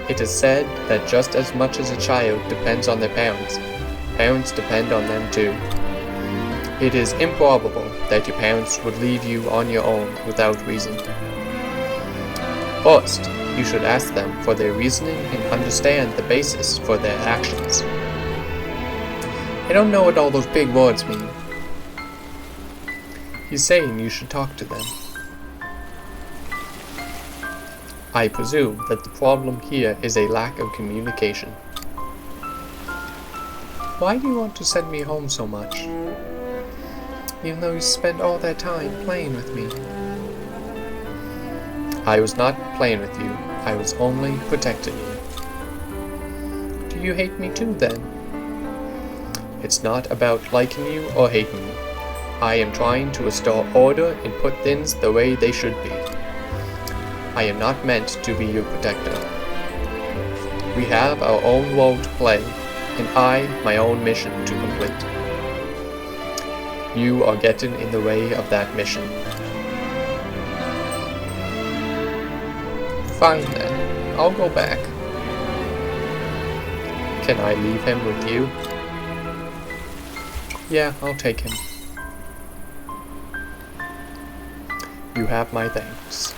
It is said that just as much as a child depends on their parents, parents depend on them too. It is improbable that your parents would leave you on your own without reason. First, you should ask them for their reasoning and understand the basis for their actions. I don't know what all those big words mean. He's saying you should talk to them. I presume that the problem here is a lack of communication. Why do you want to send me home so much? Even though you spent all that time playing with me. I was not playing with you. I was only protecting you. Do you hate me too, then? It's not about liking you or hating you. I am trying to restore order and put things the way they should be. I am not meant to be your protector. We have our own role to play, and I my own mission to complete. You are getting in the way of that mission. Fine then, I'll go back. Can I leave him with you? Yeah, I'll take him. You have my thanks.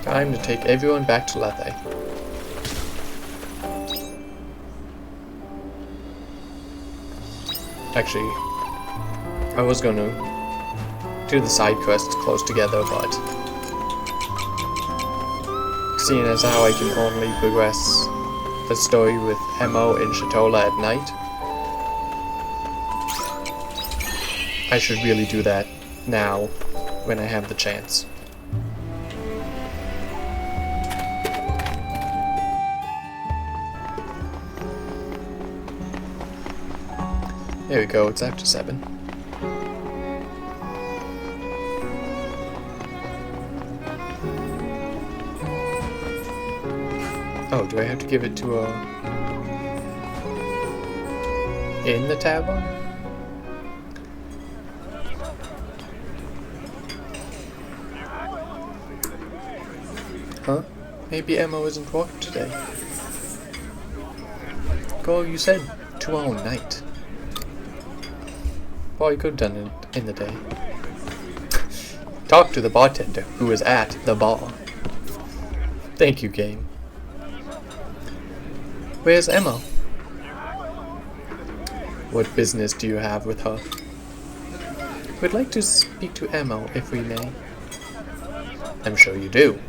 Time to take everyone back to Lethe. Actually, I was gonna do the side quests close together, but seeing as how I can only progress the story with Emo and Shatolla at night, I should really do that now when I have the chance. There we go, it's after 7. Oh, do I have to give it to a... in the tavern? Huh? Maybe Emma isn't working today. Girl, you said tomorrow night. Well, you could have done it in the day. Talk to the bartender who is at the bar. Thank you, game. Where's Emma? What business do you have with her? We'd like to speak to Emma if we may. I'm sure you do,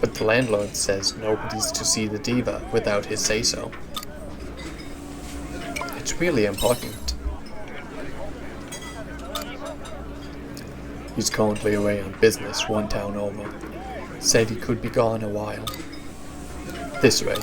but the landlord says nobody's to see the diva without his say-so. It's really important. He's currently away on business one town over. Said he could be gone a while. This way.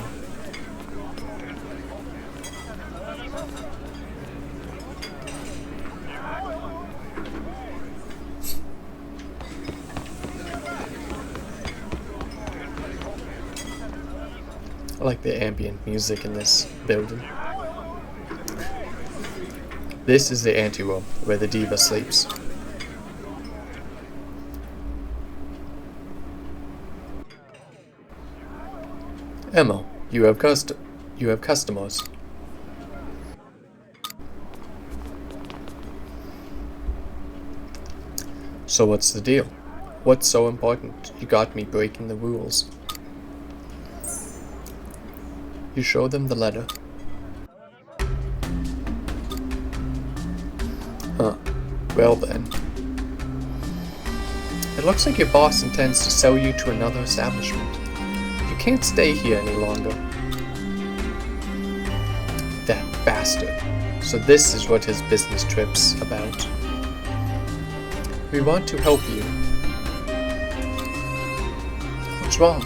I like the ambient music in this building. This is the anteroom where the diva sleeps. Emma, you have customers. So what's the deal? What's so important? You got me breaking the rules. You show them the letter. Huh. Well then. It looks like your boss intends to sell you to another establishment. You can't stay here any longer. That bastard. So this is what his business trip's about. We want to help you. What's wrong?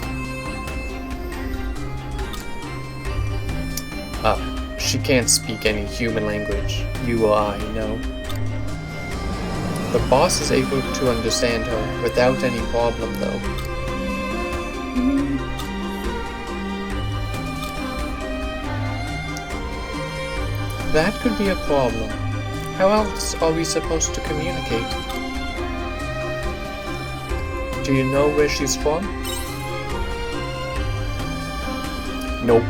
She can't speak any human language. You or I know. The boss is able to understand her without any problem though. That could be a problem. How else are we supposed to communicate? Do you know where she's from? Nope.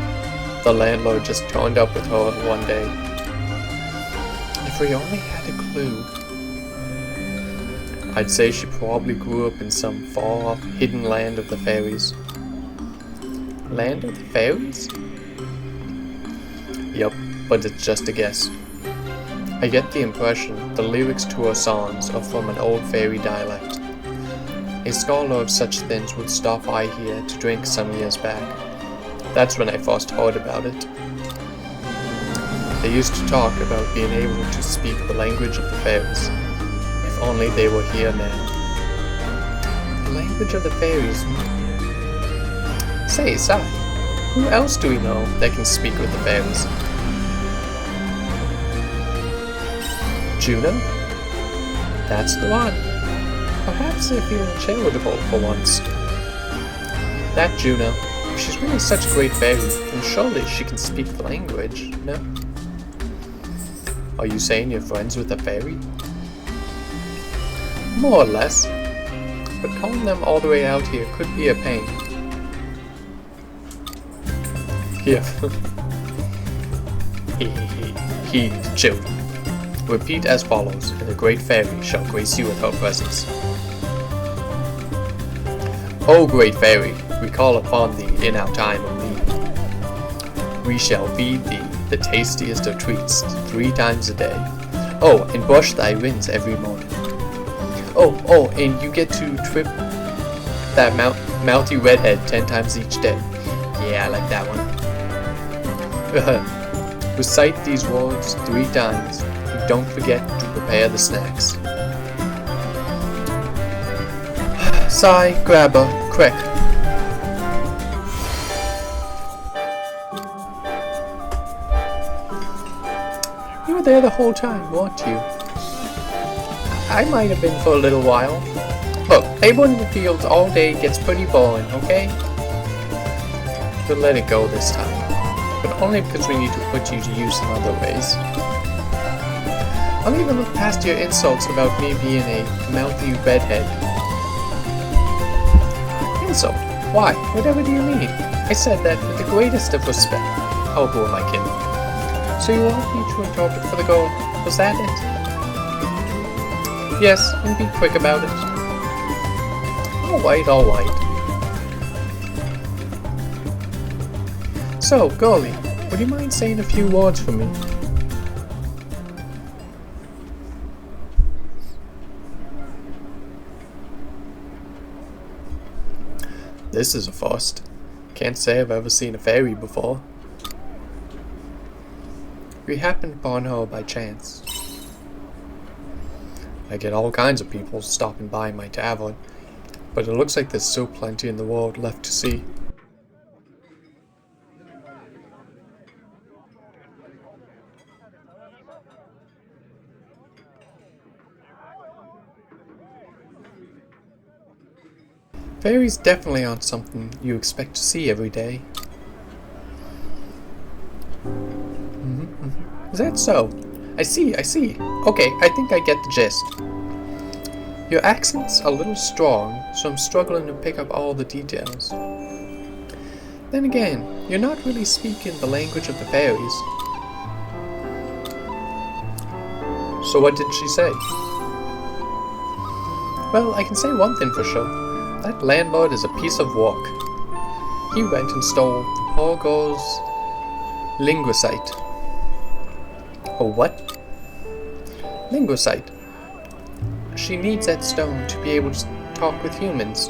The landlord just turned up with her one day. If we only had a clue. I'd say she probably grew up in some far-off hidden land of the fairies. Land of the fairies? Yup, but it's just a guess. I get the impression the lyrics to her songs are from an old fairy dialect. A scholar of such things would stop by here to drink some years back. That's when I first heard about it. They used to talk about being able to speak the language of the fairies. If only they were here now. The language of the fairies? Say, Sai, who else do we know that can speak with the fairies? Juno? That's the one. Perhaps they're feeling charitable for once. That Juno. If she's really such a great fairy, then surely she can speak the language, no? Are you saying you're friends with a fairy? More or less. But calling them all the way out here could be a pain. Here. Heed, children. Repeat as follows, and a great fairy shall grace you with her presence. O great fairy, we call upon thee in our time of need. We shall feed thee the tastiest of treats 3 times a day. Oh, and brush thy rings every morning. Oh, and you get to trip that mouthy redhead 10 times each day. Yeah, I like that one. Recite these words 3 times. And don't forget to prepare the snacks. Sigh, grabber, quick. You were there the whole time, weren't you? I might have been for a little while. Look, laboring in the fields all day gets pretty boring, okay? We'll let it go this time. But only because we need to put you to use in other ways. I'll even look past your insults about me being a mouthy redhead. Insult? Why? Whatever do you mean? I said that with the greatest of respect. Oh, who am I kidding? So you want me to interpret for the goal? Was that it? Yes, and be quick about it. Alright. So, girlie, would you mind saying a few words for me? This is a first. Can't say I've ever seen a fairy before. We happened upon her by chance. I get all kinds of people stopping by my tavern, but it looks like there's still plenty in the world left to see. Fairies definitely aren't something you expect to see every day. Is that so? I see. Okay, I think I get the gist. Your accent's a little strong, so I'm struggling to pick up all the details. Then again, you're not really speaking the language of the fairies. So what did she say? Well, I can say one thing for sure. That landlord is a piece of work. He went and stole the poor girl's linguicite. Oh, what? Linguicite. She needs that stone to be able to talk with humans.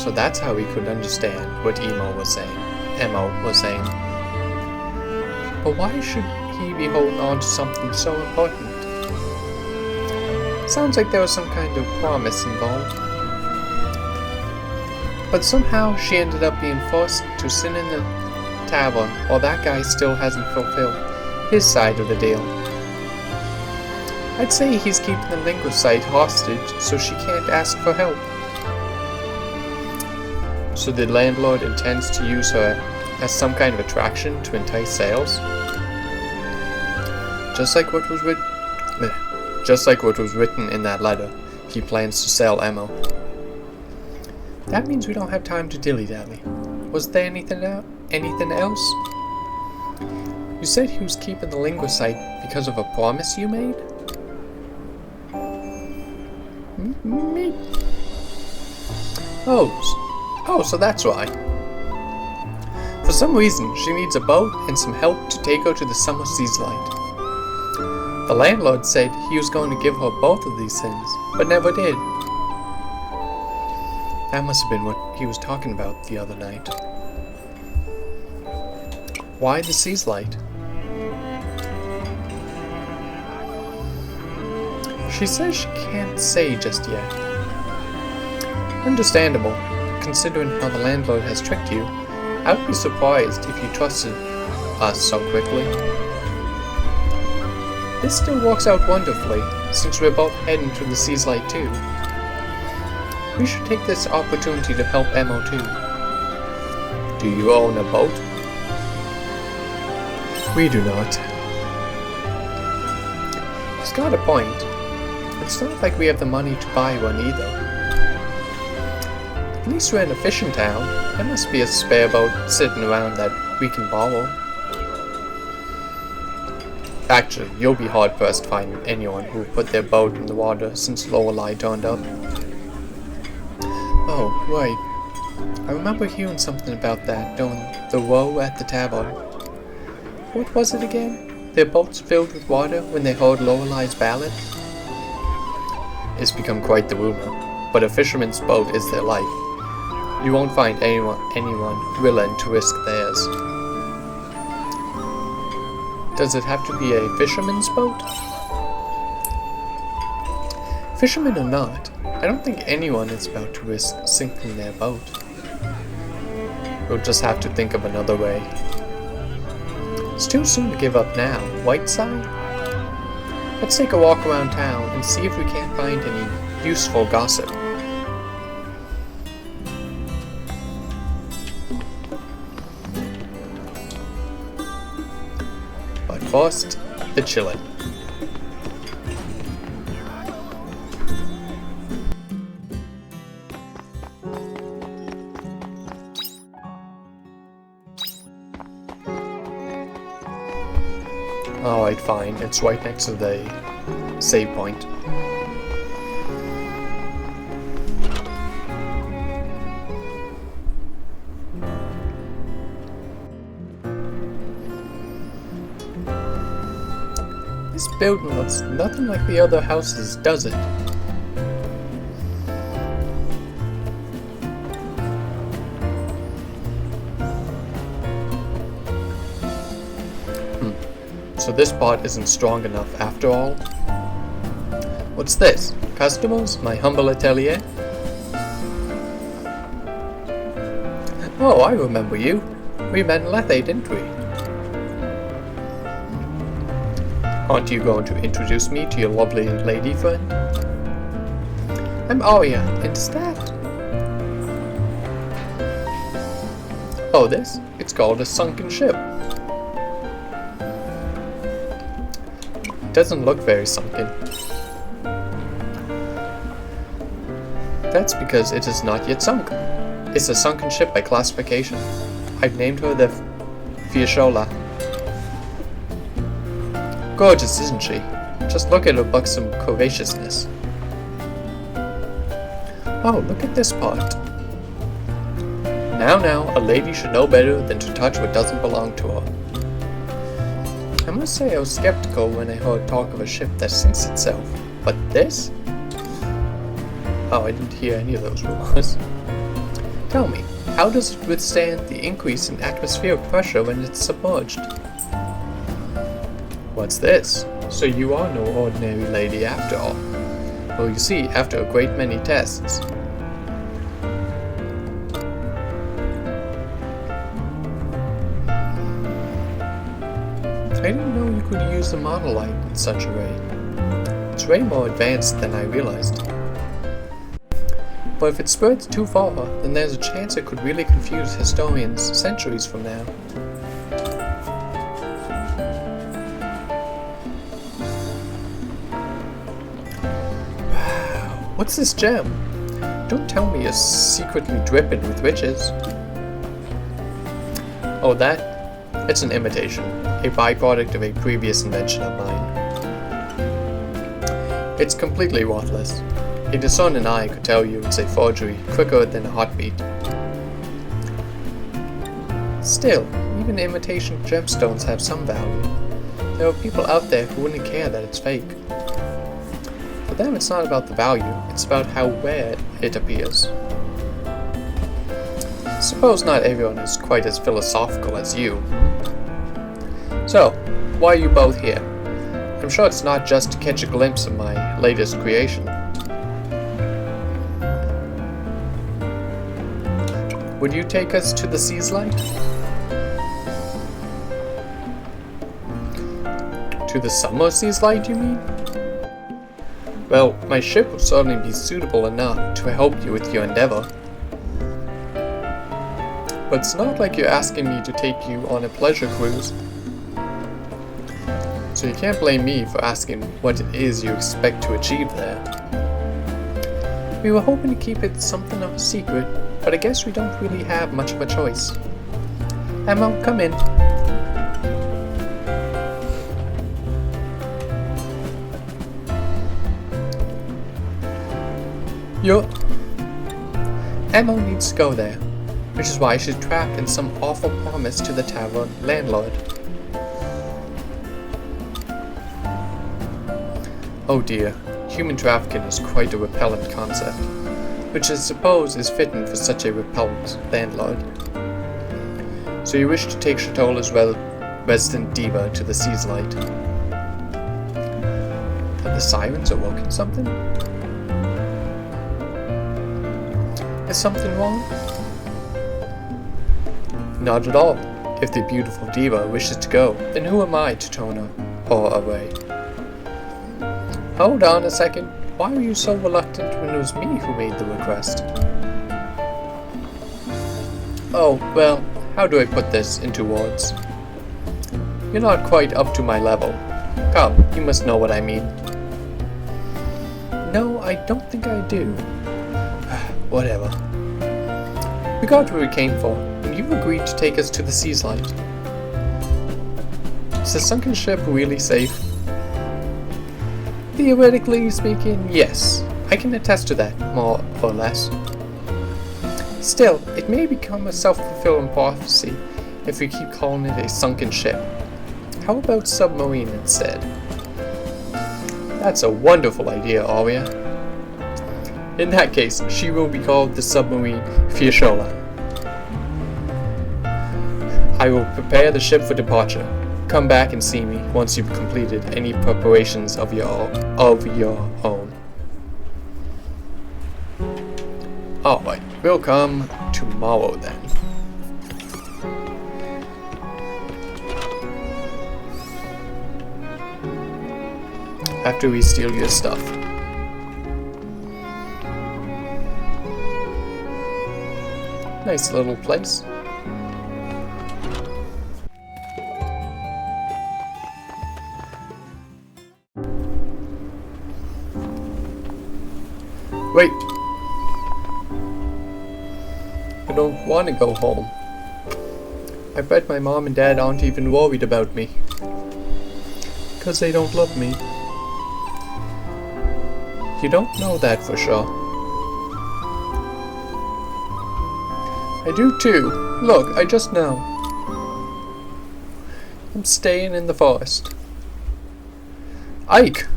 So that's how he could understand what Emma was saying. But why should he be holding on to something so important? Sounds like there was some kind of promise involved. But somehow she ended up being forced to sit in the tavern while that guy still hasn't fulfilled his side of the deal. I'd say he's keeping the linguicide hostage so she can't ask for help. So the landlord intends to use her as some kind of attraction to entice sales? Just like what was written in that letter, he plans to sell ammo. That means we don't have time to dilly-dally. Was there anything else? You said he was keeping the linguicide because of a promise you made? Me? Oh, so that's why. For some reason, she needs a boat and some help to take her to the summer seas light. The landlord said he was going to give her both of these things, but never did. That must have been what he was talking about the other night. Why the seas light? She says she can't say just yet. Understandable, considering how the landlord has tricked you. I would be surprised if you trusted us so quickly. This still works out wonderfully, since we're both heading to the seas light too. We should take this opportunity to help Emo too. Do you own a boat? We do not. He's got a point. It's not like we have the money to buy one either. At least we're in a fishing town. There must be a spare boat sitting around that we can borrow. Actually, you'll be hard-pressed to find anyone who put their boat in the water since Lorelei turned up. Oh, right. I remember hearing something about that during the row at the tavern. What was it again? Their boats filled with water when they heard Lorelei's ballad? It's become quite the rumor, but a fisherman's boat is their life. You won't find anyone willing to risk theirs. Does it have to be a fisherman's boat? Fishermen or not, I don't think anyone is about to risk sinking their boat. We'll just have to think of another way. It's too soon to give up now, Whiteside? Let's take a walk around town and see if we can't find any useful gossip. But first, the chillin'. Alright, fine. It's right next to the save point. This building looks nothing like the other houses, does it? So this bot isn't strong enough after all? What's this? Customers? My humble atelier? Oh, I remember you. We met in Lethe, didn't we? Aren't you going to introduce me to your lovely lady friend? I'm Arya, and is that? Oh, this? It's called a sunken ship. Doesn't look very sunken. That's because it is not yet sunk. It's a sunken ship by classification. I've named her the Shatolla. Gorgeous, isn't she? Just look at her buxom curvaceousness. Oh, look at this part. Now, a lady should know better than to touch what doesn't belong to her. I must say I was skeptical when I heard talk of a ship that sinks itself, but this? Oh, I didn't hear any of those rumors. Tell me, how does it withstand the increase in atmospheric pressure when it's submerged? What's this? So you are no ordinary lady after all. Well, you see, after a great many tests. I didn't know you could use the monolite in such a way. It's way more advanced than I realized. But if it spreads too far, then there's a chance it could really confuse historians centuries from now. Wow, what's this gem? Don't tell me you're secretly dripping with riches. Oh, that? It's an imitation, a byproduct of a previous invention of mine. It's completely worthless. A discerning eye could tell you it's a forgery quicker than a heartbeat. Still, even imitation gemstones have some value. There are people out there who wouldn't care that it's fake. For them, it's not about the value, it's about how rare it appears. Suppose not everyone is quite as philosophical as you. So, why are you both here? I'm sure it's not just to catch a glimpse of my latest creation. Would you take us to the sea's light? To the summer sea's light, you mean? Well, my ship would certainly be suitable enough to help you with your endeavor. But it's not like you're asking me to take you on a pleasure cruise. So you can't blame me for asking what it is you expect to achieve there. We were hoping to keep it something of a secret, but I guess we don't really have much of a choice. Emma, come in. Emma needs to go there, which is why she's trapped in some awful promise to the tavern landlord. Oh dear, human trafficking is quite a repellent concept, which I suppose is fitting for such a repellent landlord. So you wish to take Shatolla's resident diva to the sea's light. Are the sirens awoken something? Is something wrong? Not at all. If the beautiful diva wishes to go, then who am I to turn her away? Hold on a second. Why were you so reluctant when it was me who made the request? Oh, well, how do I put this into words? You're not quite up to my level. Come, you must know what I mean. No, I don't think I do. Whatever. We got what we came for, and you agreed to take us to the sea's light. Is the sunken ship really safe? Theoretically speaking, yes. I can attest to that, more or less. Still, it may become a self-fulfilling prophecy if we keep calling it a sunken ship. How about submarine instead? That's a wonderful idea, Arya. In that case, she will be called the submarine Shatolla. I will prepare the ship for departure. Come back and see me once you've completed any preparations of your own. Alright, we'll come tomorrow then. After we steal your stuff. Nice little place. Wait. I don't want to go home. I bet my mom and dad aren't even worried about me. 'Cause they don't love me. You don't know that for sure. I do too. Look, I just know. I'm staying in the forest. Ike!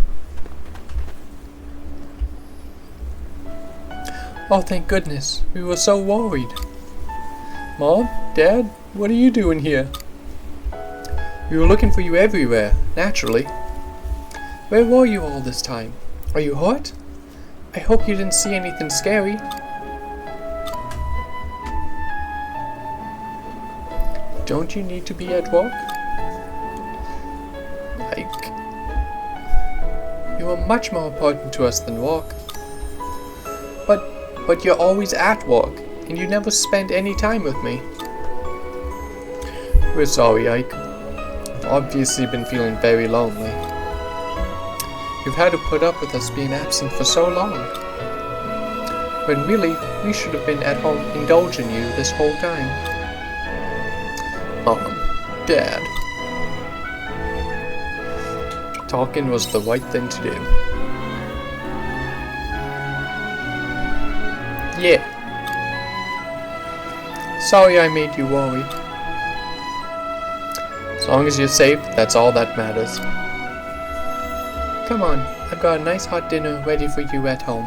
Oh, thank goodness. We were so worried. Mom? Dad? What are you doing here? We were looking for you everywhere, naturally. Where were you all this time? Are you hurt? I hope you didn't see anything scary. Don't you need to be at work? Ike. You are much more important to us than work. But you're always at work, and you never spend any time with me. We're sorry, Ike. You've obviously been feeling very lonely. You've had to put up with us being absent for so long. When really, we should have been at home indulging you this whole time. Mom, Dad. Talking was the right thing to do. Yeah. Sorry I made you worry. As long as you're safe, that's all that matters. Come on, I've got a nice hot dinner ready for you at home.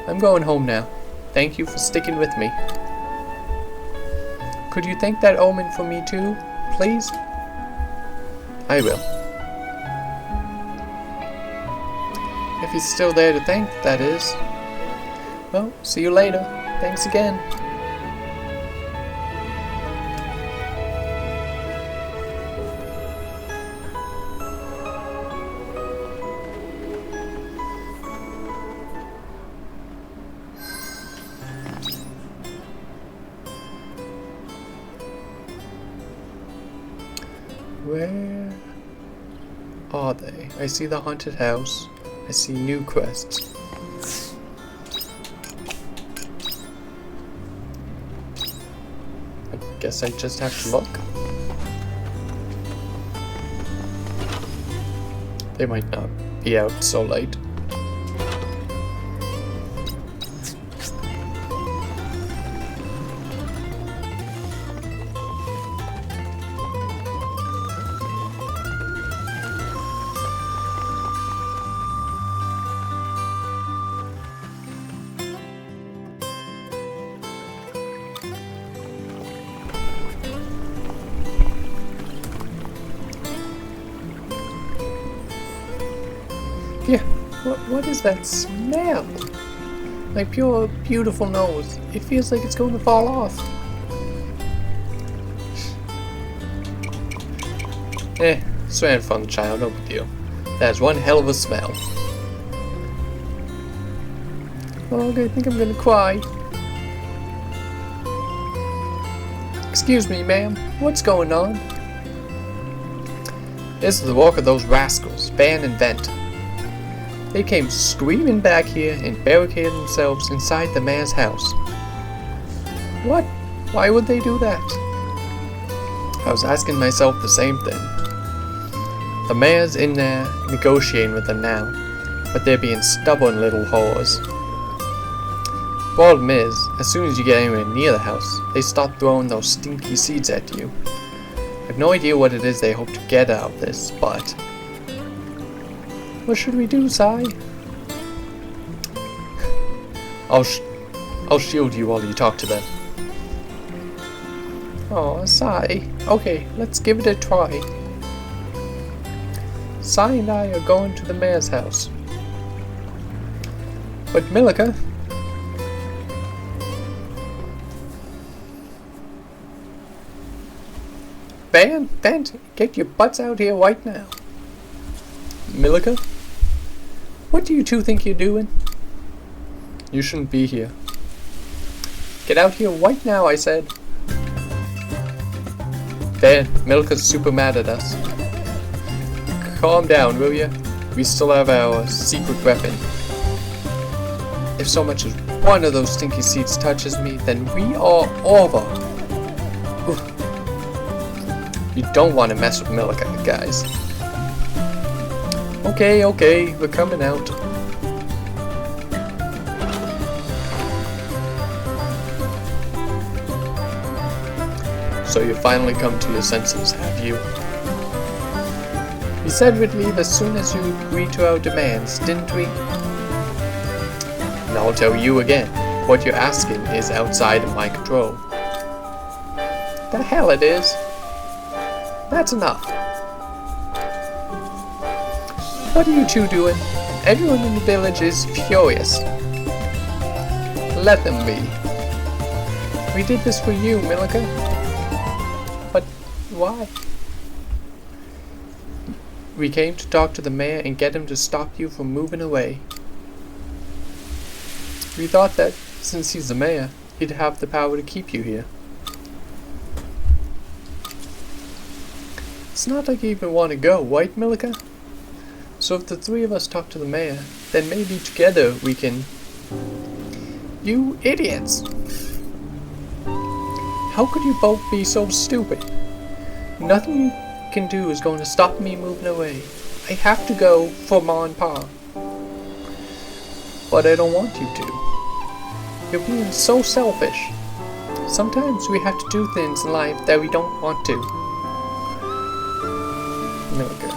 I'm going home now. Thank you for sticking with me. Could you thank that omen for me too, please? I will. If he's still there to thank, that is. Well, see you later. Thanks again. Where are they? I see the haunted house. I see new quests. I guess I just have to look. They might not be out so late. Yeah, what is that smell? My pure, beautiful nose. It feels like it's going to fall off. Swearing from the child, no big deal. That's one hell of a smell. Oh, I think I'm gonna cry. Excuse me, ma'am. What's going on? This is the work of those rascals, Van and Vent. They came screaming back here and barricaded themselves inside the mayor's house. What? Why would they do that? I was asking myself the same thing. The mayor's in there negotiating with them now, but they're being stubborn little whores. Problem is, as soon as you get anywhere near the house, they start throwing those stinky seeds at you. I have no idea what it is they hope to get out of this, but... What should we do, Sai? I'll shield you while you talk to them. Oh, Sai. Okay, let's give it a try. Sai and I are going to the mayor's house. But Milika... Van, get your butts out here right now. Milika? What do you two think you're doing? You shouldn't be here. Get out here right now, I said. Van, Milika's super mad at us. Calm down, will ya? We still have our secret weapon. If so much as one of those stinky seeds touches me, then we are over. Oof. You don't want to mess with Milika, guys. Okay, we're coming out. So you finally come to your senses, have you? We said we'd leave as soon as you agreed to our demands, didn't we? And I'll tell you again, what you're asking is outside of my control. The hell it is. That's enough. What are you two doing? Everyone in the village is furious. Let them be. We did this for you, Milika. But why? We came to talk to the mayor and get him to stop you from moving away. We thought that, since he's the mayor, he'd have the power to keep you here. It's not like you even want to go, right, Milica? So if the three of us talk to the mayor, then maybe together we can... You idiots! How could you both be so stupid? Nothing you can do is going to stop me moving away. I have to go for Ma and Pa. But I don't want you to. You're being so selfish. Sometimes we have to do things in life that we don't want to. Milica.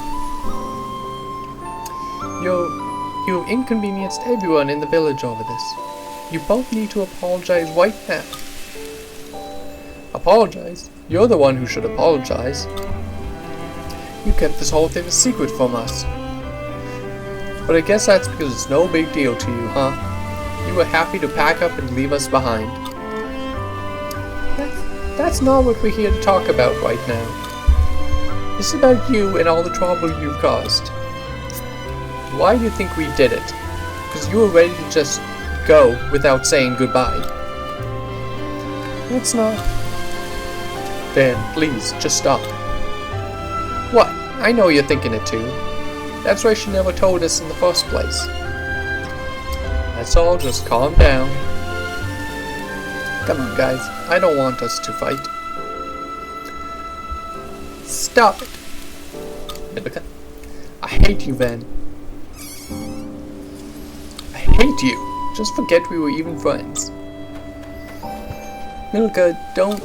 You've inconvenienced everyone in the village over this. You both need to apologize right now. Apologize? You're the one who should apologize. You kept this whole thing a secret from us. But I guess that's because it's no big deal to you, huh? You were happy to pack up and leave us behind. That's not what we're here to talk about right now. This is about you and all the trouble you've caused. Why do you think we did it? Because you were ready to just go without saying goodbye. It's not. Dan, please, just stop. What? I know you're thinking it too. That's why she never told us in the first place. That's all, just calm down. Come on, guys. I don't want us to fight. Stop it. Milica. I hate you, Van. I hate you. Just forget we were even friends. Milica, don't...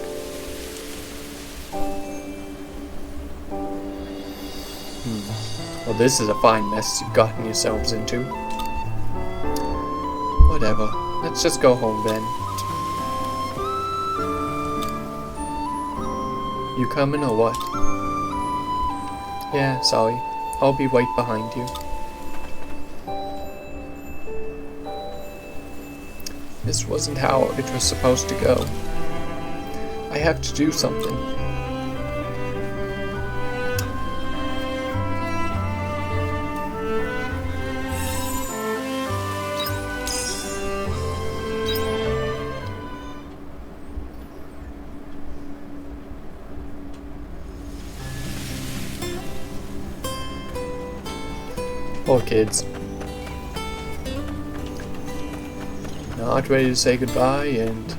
Well, this is a fine mess you've gotten yourselves into. Whatever. Let's just go home, then. You coming or what? Yeah, sorry. I'll be right behind you. This wasn't how it was supposed to go. I have to do something. Poor kids. Not ready to say goodbye, and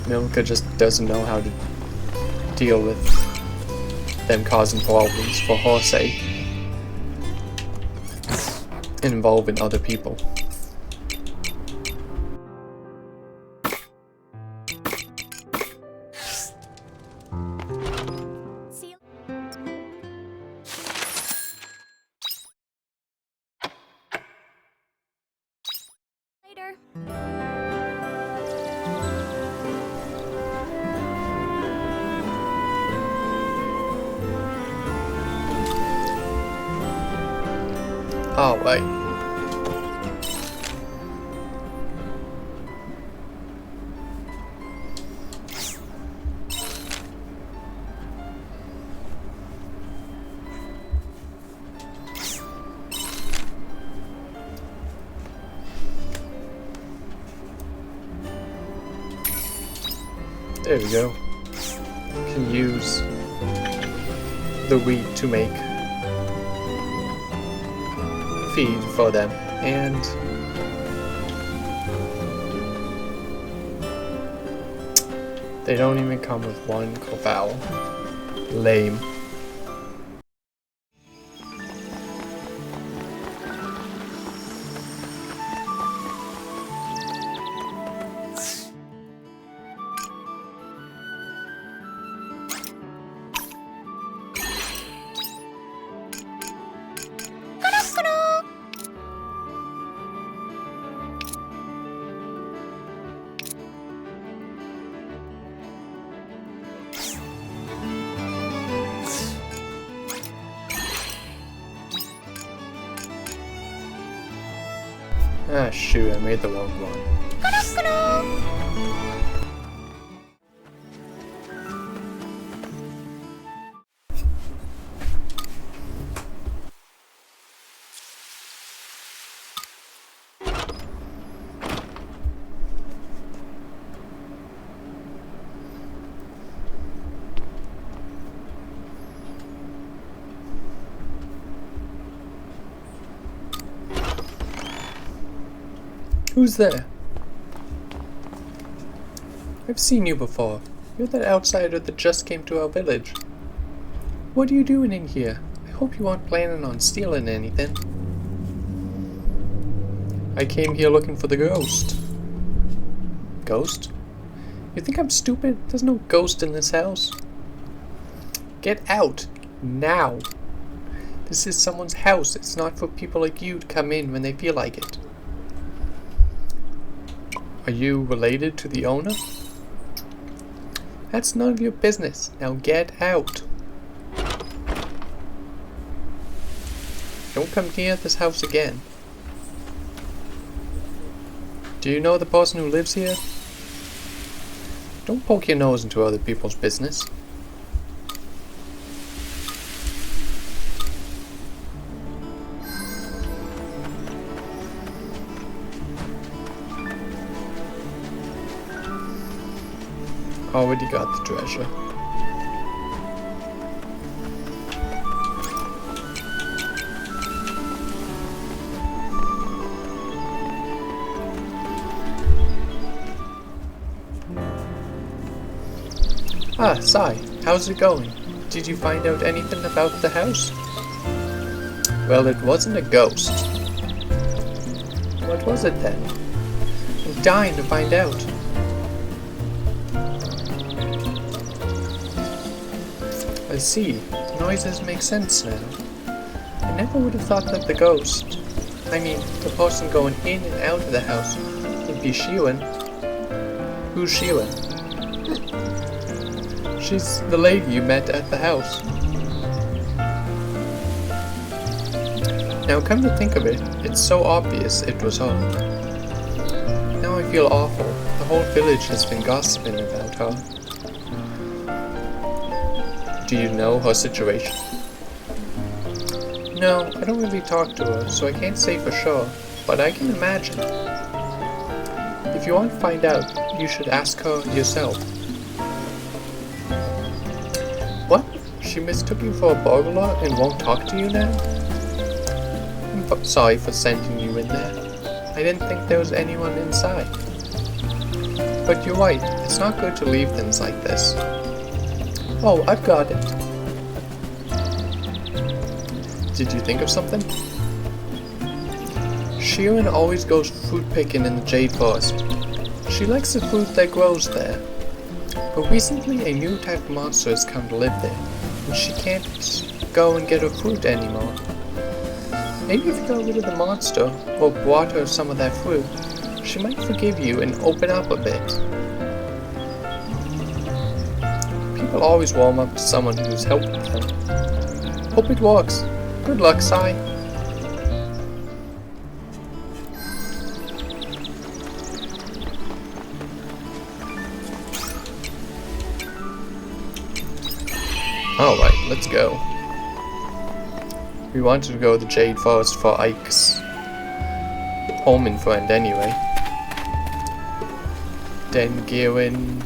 Milica just doesn't know how to deal with them causing problems for her sake and involving other people. Later. Oh, wait. There we go. You can use the wheat to make feed for them, and they don't even come with one corral. Lame. Ah, shoot, I made the wrong one. Who's there? I've seen you before. You're that outsider that just came to our village. What are you doing in here? I hope you aren't planning on stealing anything. I came here looking for the ghost. Ghost? You think I'm stupid? There's no ghost in this house. Get out! Now! This is someone's house. It's not for people like you to come in when they feel like it. Are you related to the owner? That's none of your business. Now get out. Don't come near this house again. Do you know the person who lives here? Don't poke your nose into other people's business. Already got the treasure. Ah, Sai, how's it going? Did you find out anything about the house? Well, it wasn't a ghost. What was it then? I'm dying to find out. I see. The noises make sense now. I never would have thought that the ghost, I mean, the person going in and out of the house, would be Shiwen. Who's Shiwen? She's the lady you met at the house. Now come to think of it, it's so obvious it was her. Now I feel awful. The whole village has been gossiping about her. Do you know her situation? No, I don't really talk to her, so I can't say for sure, but I can imagine. If you want to find out, you should ask her yourself. What? She mistook you for a burglar and won't talk to you now? I'm sorry for sending you in there. I didn't think there was anyone inside. But you're right, it's not good to leave things like this. Oh, I've got it. Did you think of something? Shiren always goes fruit picking in the Jade Forest. She likes the fruit that grows there. But recently a new type of monster has come to live there, and she can't go and get her fruit anymore. Maybe if you got rid of the monster, or brought her some of that fruit, she might forgive you and open up a bit. People always warm up to someone who's helped them. Hope it works. Good luck, Sai. Alright, let's go. We wanted to go to the Jade Forest for Ike's home and friend anyway. Dengirin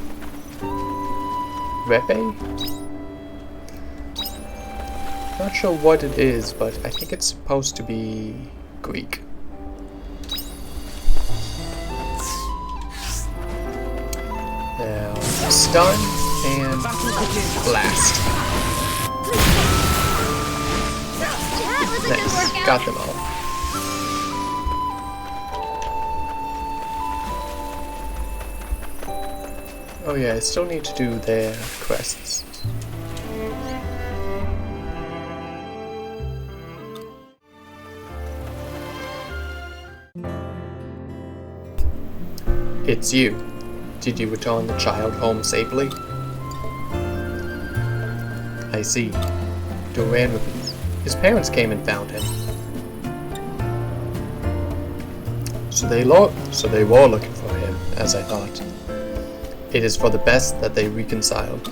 Repe? Not sure what it is, but I think it's supposed to be Greek. Now, stun and blast. Nice, got them all. Oh yeah, I still need to do their quests. It's you. Did you return the child home safely? I see. Duran with me. His parents came and found him. So they were looking for him, as I thought. It is for the best that they reconciled.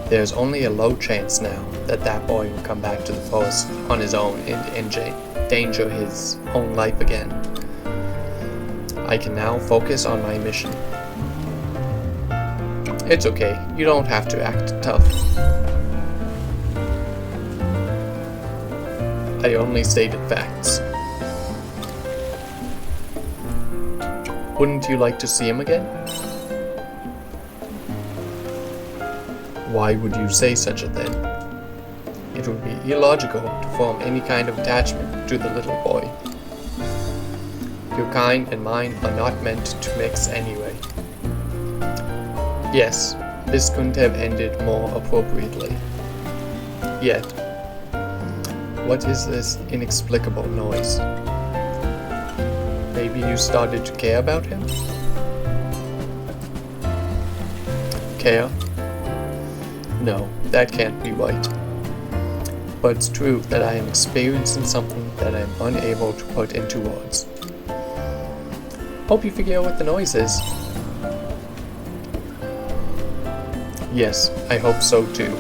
There's only a low chance now that that boy will come back to the forest on his own and endanger his own life again. I can now focus on my mission. It's okay, you don't have to act tough. I only stated facts. Wouldn't you like to see him again? Why would you say such a thing? It would be illogical to form any kind of attachment to the little boy. Your kind and mine are not meant to mix anyway. Yes, this couldn't have ended more appropriately. Yet, what is this inexplicable noise? Maybe you started to care about him? Care? No, that can't be right. But it's true that I am experiencing something that I am unable to put into words. Hope you figure out what the noise is. Yes, I hope so too.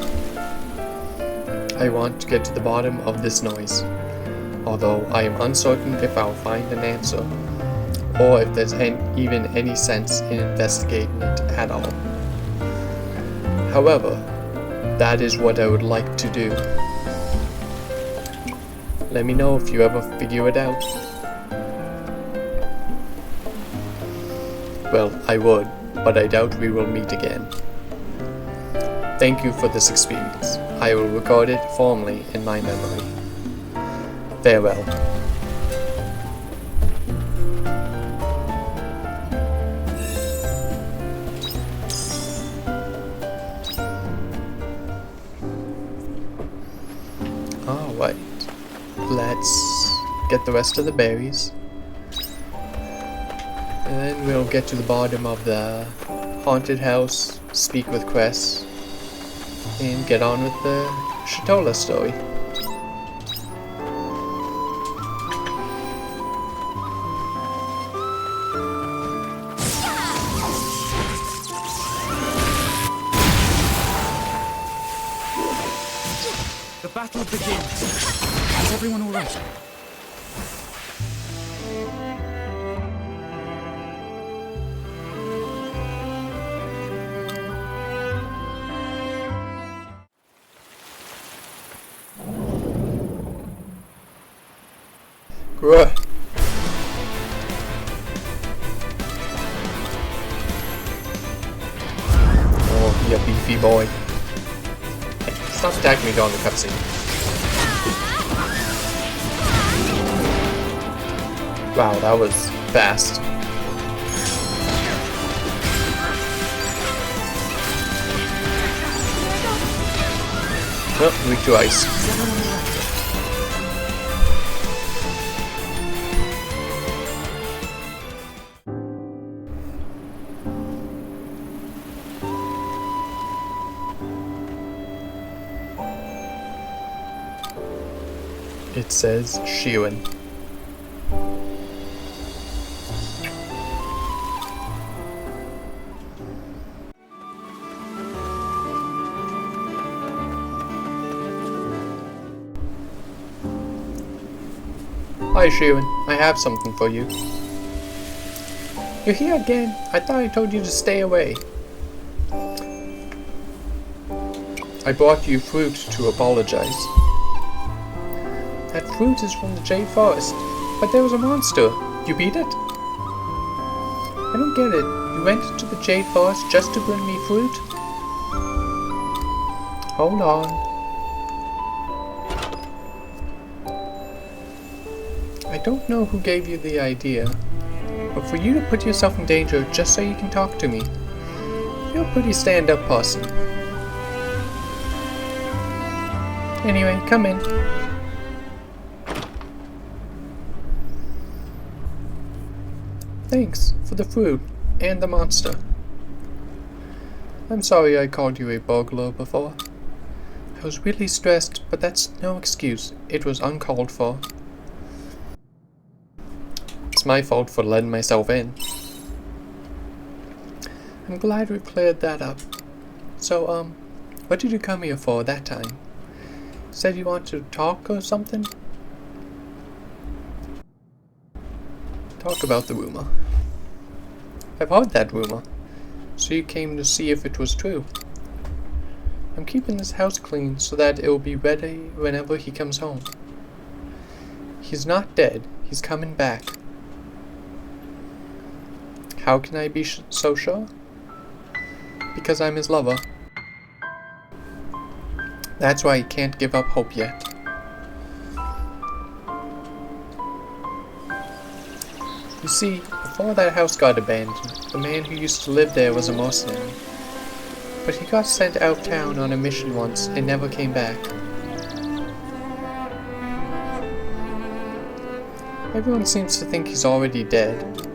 I want to get to the bottom of this noise, although I am uncertain if I'll find an answer, or if there's even any sense in investigating it at all. However, that is what I would like to do. Let me know if you ever figure it out. Well, I would, but I doubt we will meet again. Thank you for this experience. I will record it firmly in my memory. Farewell. Alright, let's get the rest of the berries. And then we'll get to the bottom of the haunted house, speak with Cress, and get on with the Shatolla story. The battle begins. Is everyone all right? Bruh. Oh, you beefy boy. Hey, stop attacking me during the cutscene. Wow, that was fast. Oh, weak to ice. It says Sheeran. Hi Sheeran, I have something for you. You're here again? I thought I told you to stay away. I brought you fruit to apologize. That fruit is from the Jade Forest, but there was a monster. You beat it? I don't get it. You went into the Jade Forest just to bring me fruit? Hold on. I don't know who gave you the idea, but for you to put yourself in danger just so you can talk to me, you're a pretty stand-up person. Anyway, come in. Thanks for the fruit and the monster. I'm sorry I called you a burglar before. I was really stressed, but that's no excuse. It was uncalled for. It's my fault for letting myself in. I'm glad we cleared that up. So, what did you come here for that time? Said you want to talk or something? Talk about the rumor. I've heard that rumor, so you came to see if it was true. I'm keeping this house clean so that it will be ready whenever he comes home. He's not dead, he's coming back. How can I be so sure? Because I'm his lover. That's why he can't give up hope yet. You see, before that house got abandoned, the man who used to live there was a mercenary. But he got sent out of town on a mission once and never came back. Everyone seems to think he's already dead.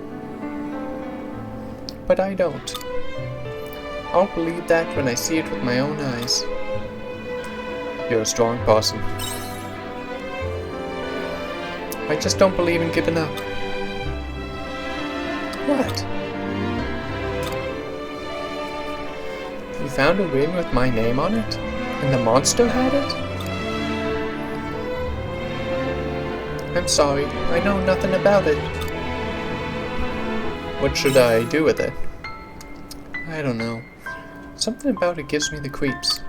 But I don't. I'll believe that when I see it with my own eyes. You're a strong person. I just don't believe in giving up. What? You found a ring with my name on it? And the monster had it? I'm sorry, I know nothing about it. What should I do with it? I don't know. Something about it gives me the creeps.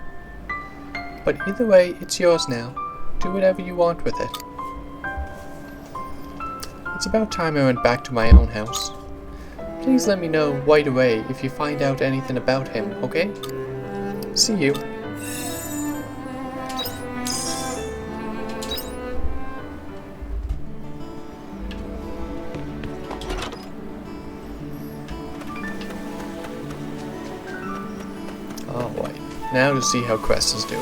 But either way, it's yours now. Do whatever you want with it. It's about time I went back to my own house. Please let me know right away if you find out anything about him, okay? See you. Alright, now to see how Crest is doing.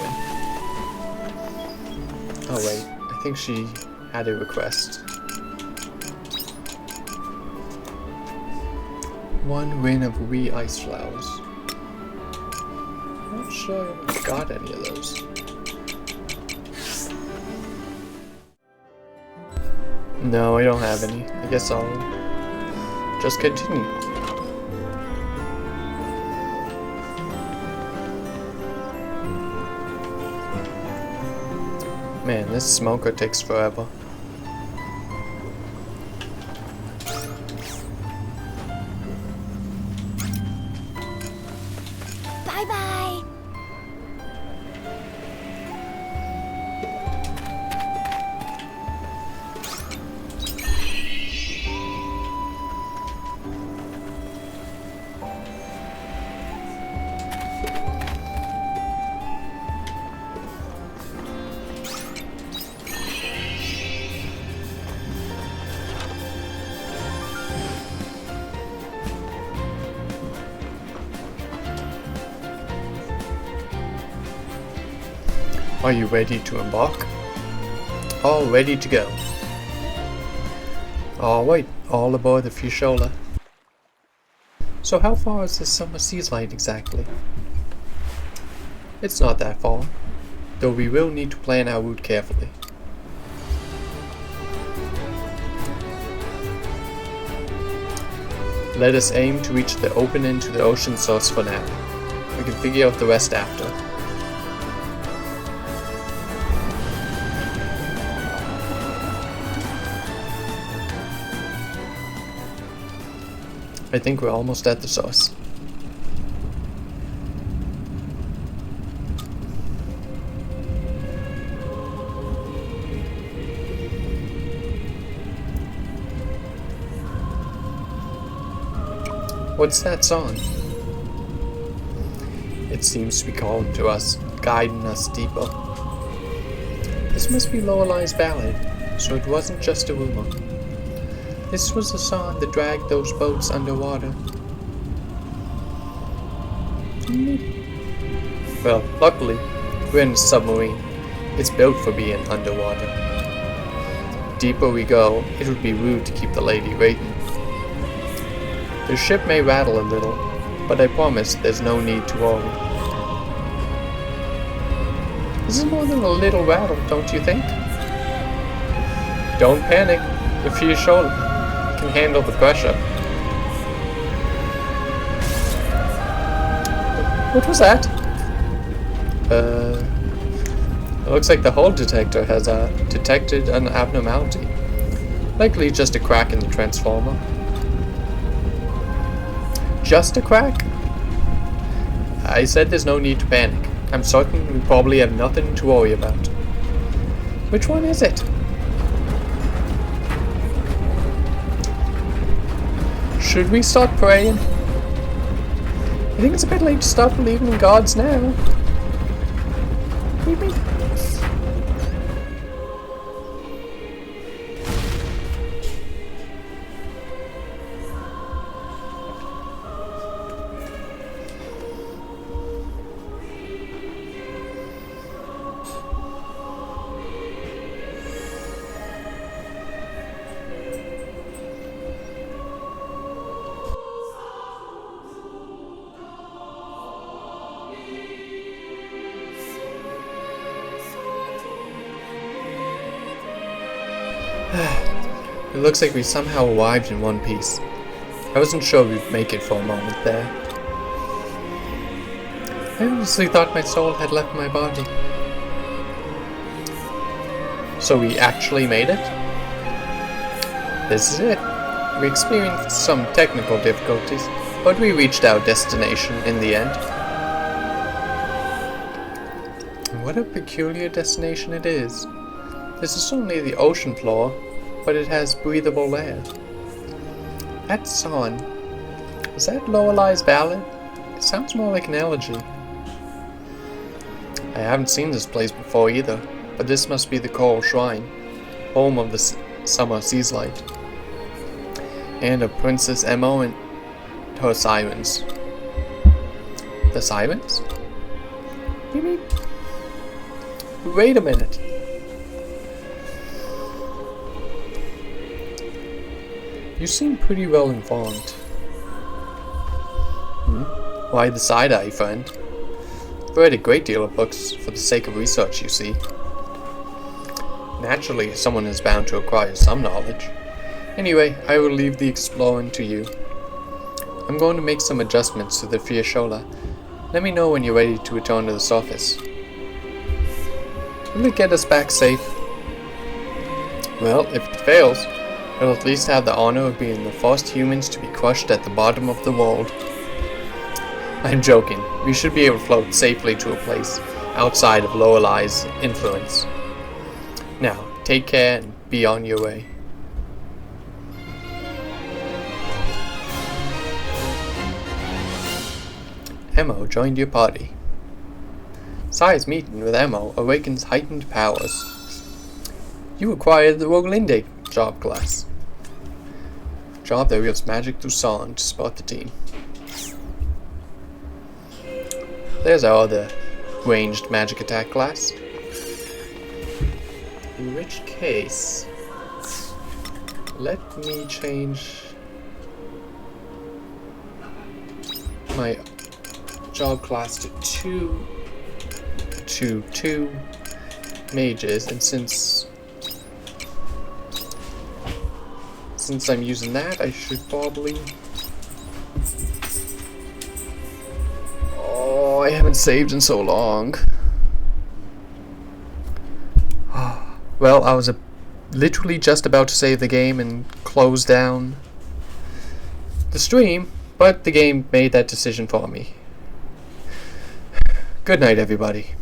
Oh wait, I think she had a request. 1 ring of wee ice flowers. Not sure I got any of those. No, I don't have any. I guess I'll just continue. Man, this smoker takes forever. Bye-bye. Are you ready to embark? All ready to go. Alright, all aboard the Shatolla. So how far is this summer sea's light exactly? It's not that far, though we will need to plan our route carefully. Let us aim to reach the opening to the ocean source for now. We can figure out the rest after. I think we're almost at the source. What's that song? It seems to be calling to us, guiding us deeper. This must be Lorelai's ballad, so it wasn't just a rumor. This was the song that dragged those boats underwater. Well, luckily, we're in a submarine. It's built for being underwater. The deeper we go, it would be rude to keep the lady waiting. The ship may rattle a little, but I promise there's no need to worry. This is more than a little rattle, don't you think? Don't panic. The Shatolla can handle the pressure. What was that? It looks like the hull detector has detected an abnormality. Likely just a crack in the transformer. Just a crack? I said there's no need to panic. I'm certain we probably have nothing to worry about. Which one is it? Should we start praying? I think it's a bit late to start believing in gods now. Maybe. It looks like we somehow arrived in one piece. I wasn't sure we'd make it for a moment there. I honestly thought my soul had left my body. So we actually made it? This is it. We experienced some technical difficulties, but we reached our destination in the end. And what a peculiar destination it is. This is only the ocean floor, but it has breathable air. That song, is that Lorelai's ballad? It sounds more like an elegy. I haven't seen this place before either, but this must be the Coral Shrine, home of the Summer Seas Light, and of Princess Emo and her sirens. The sirens? Maybe. Wait a minute. You seem pretty well informed. Why the side-eye, friend? I've read a great deal of books for the sake of research, you see. Naturally, someone is bound to acquire some knowledge. Anyway, I will leave the exploring to you. I'm going to make some adjustments to the Shatolla. Let me know when you're ready to return to the surface. Will it get us back safe? Well, if it fails, we'll at least have the honor of being the first humans to be crushed at the bottom of the world. I'm joking. We should be able to float safely to a place outside of Lorelai's influence. Now, take care and be on your way. Emo joined your party. Sai's meeting with Emo awakens heightened powers. You acquired the Roglinde job class. Job that wields magic through song to support the team. There's our other ranged magic attack class. In which case, let me change my job class to 2 mages, and since I'm using that, I should probably... Oh, I haven't saved in so long. Well, I was literally just about to save the game and close down the stream, but the game made that decision for me. Good night, everybody.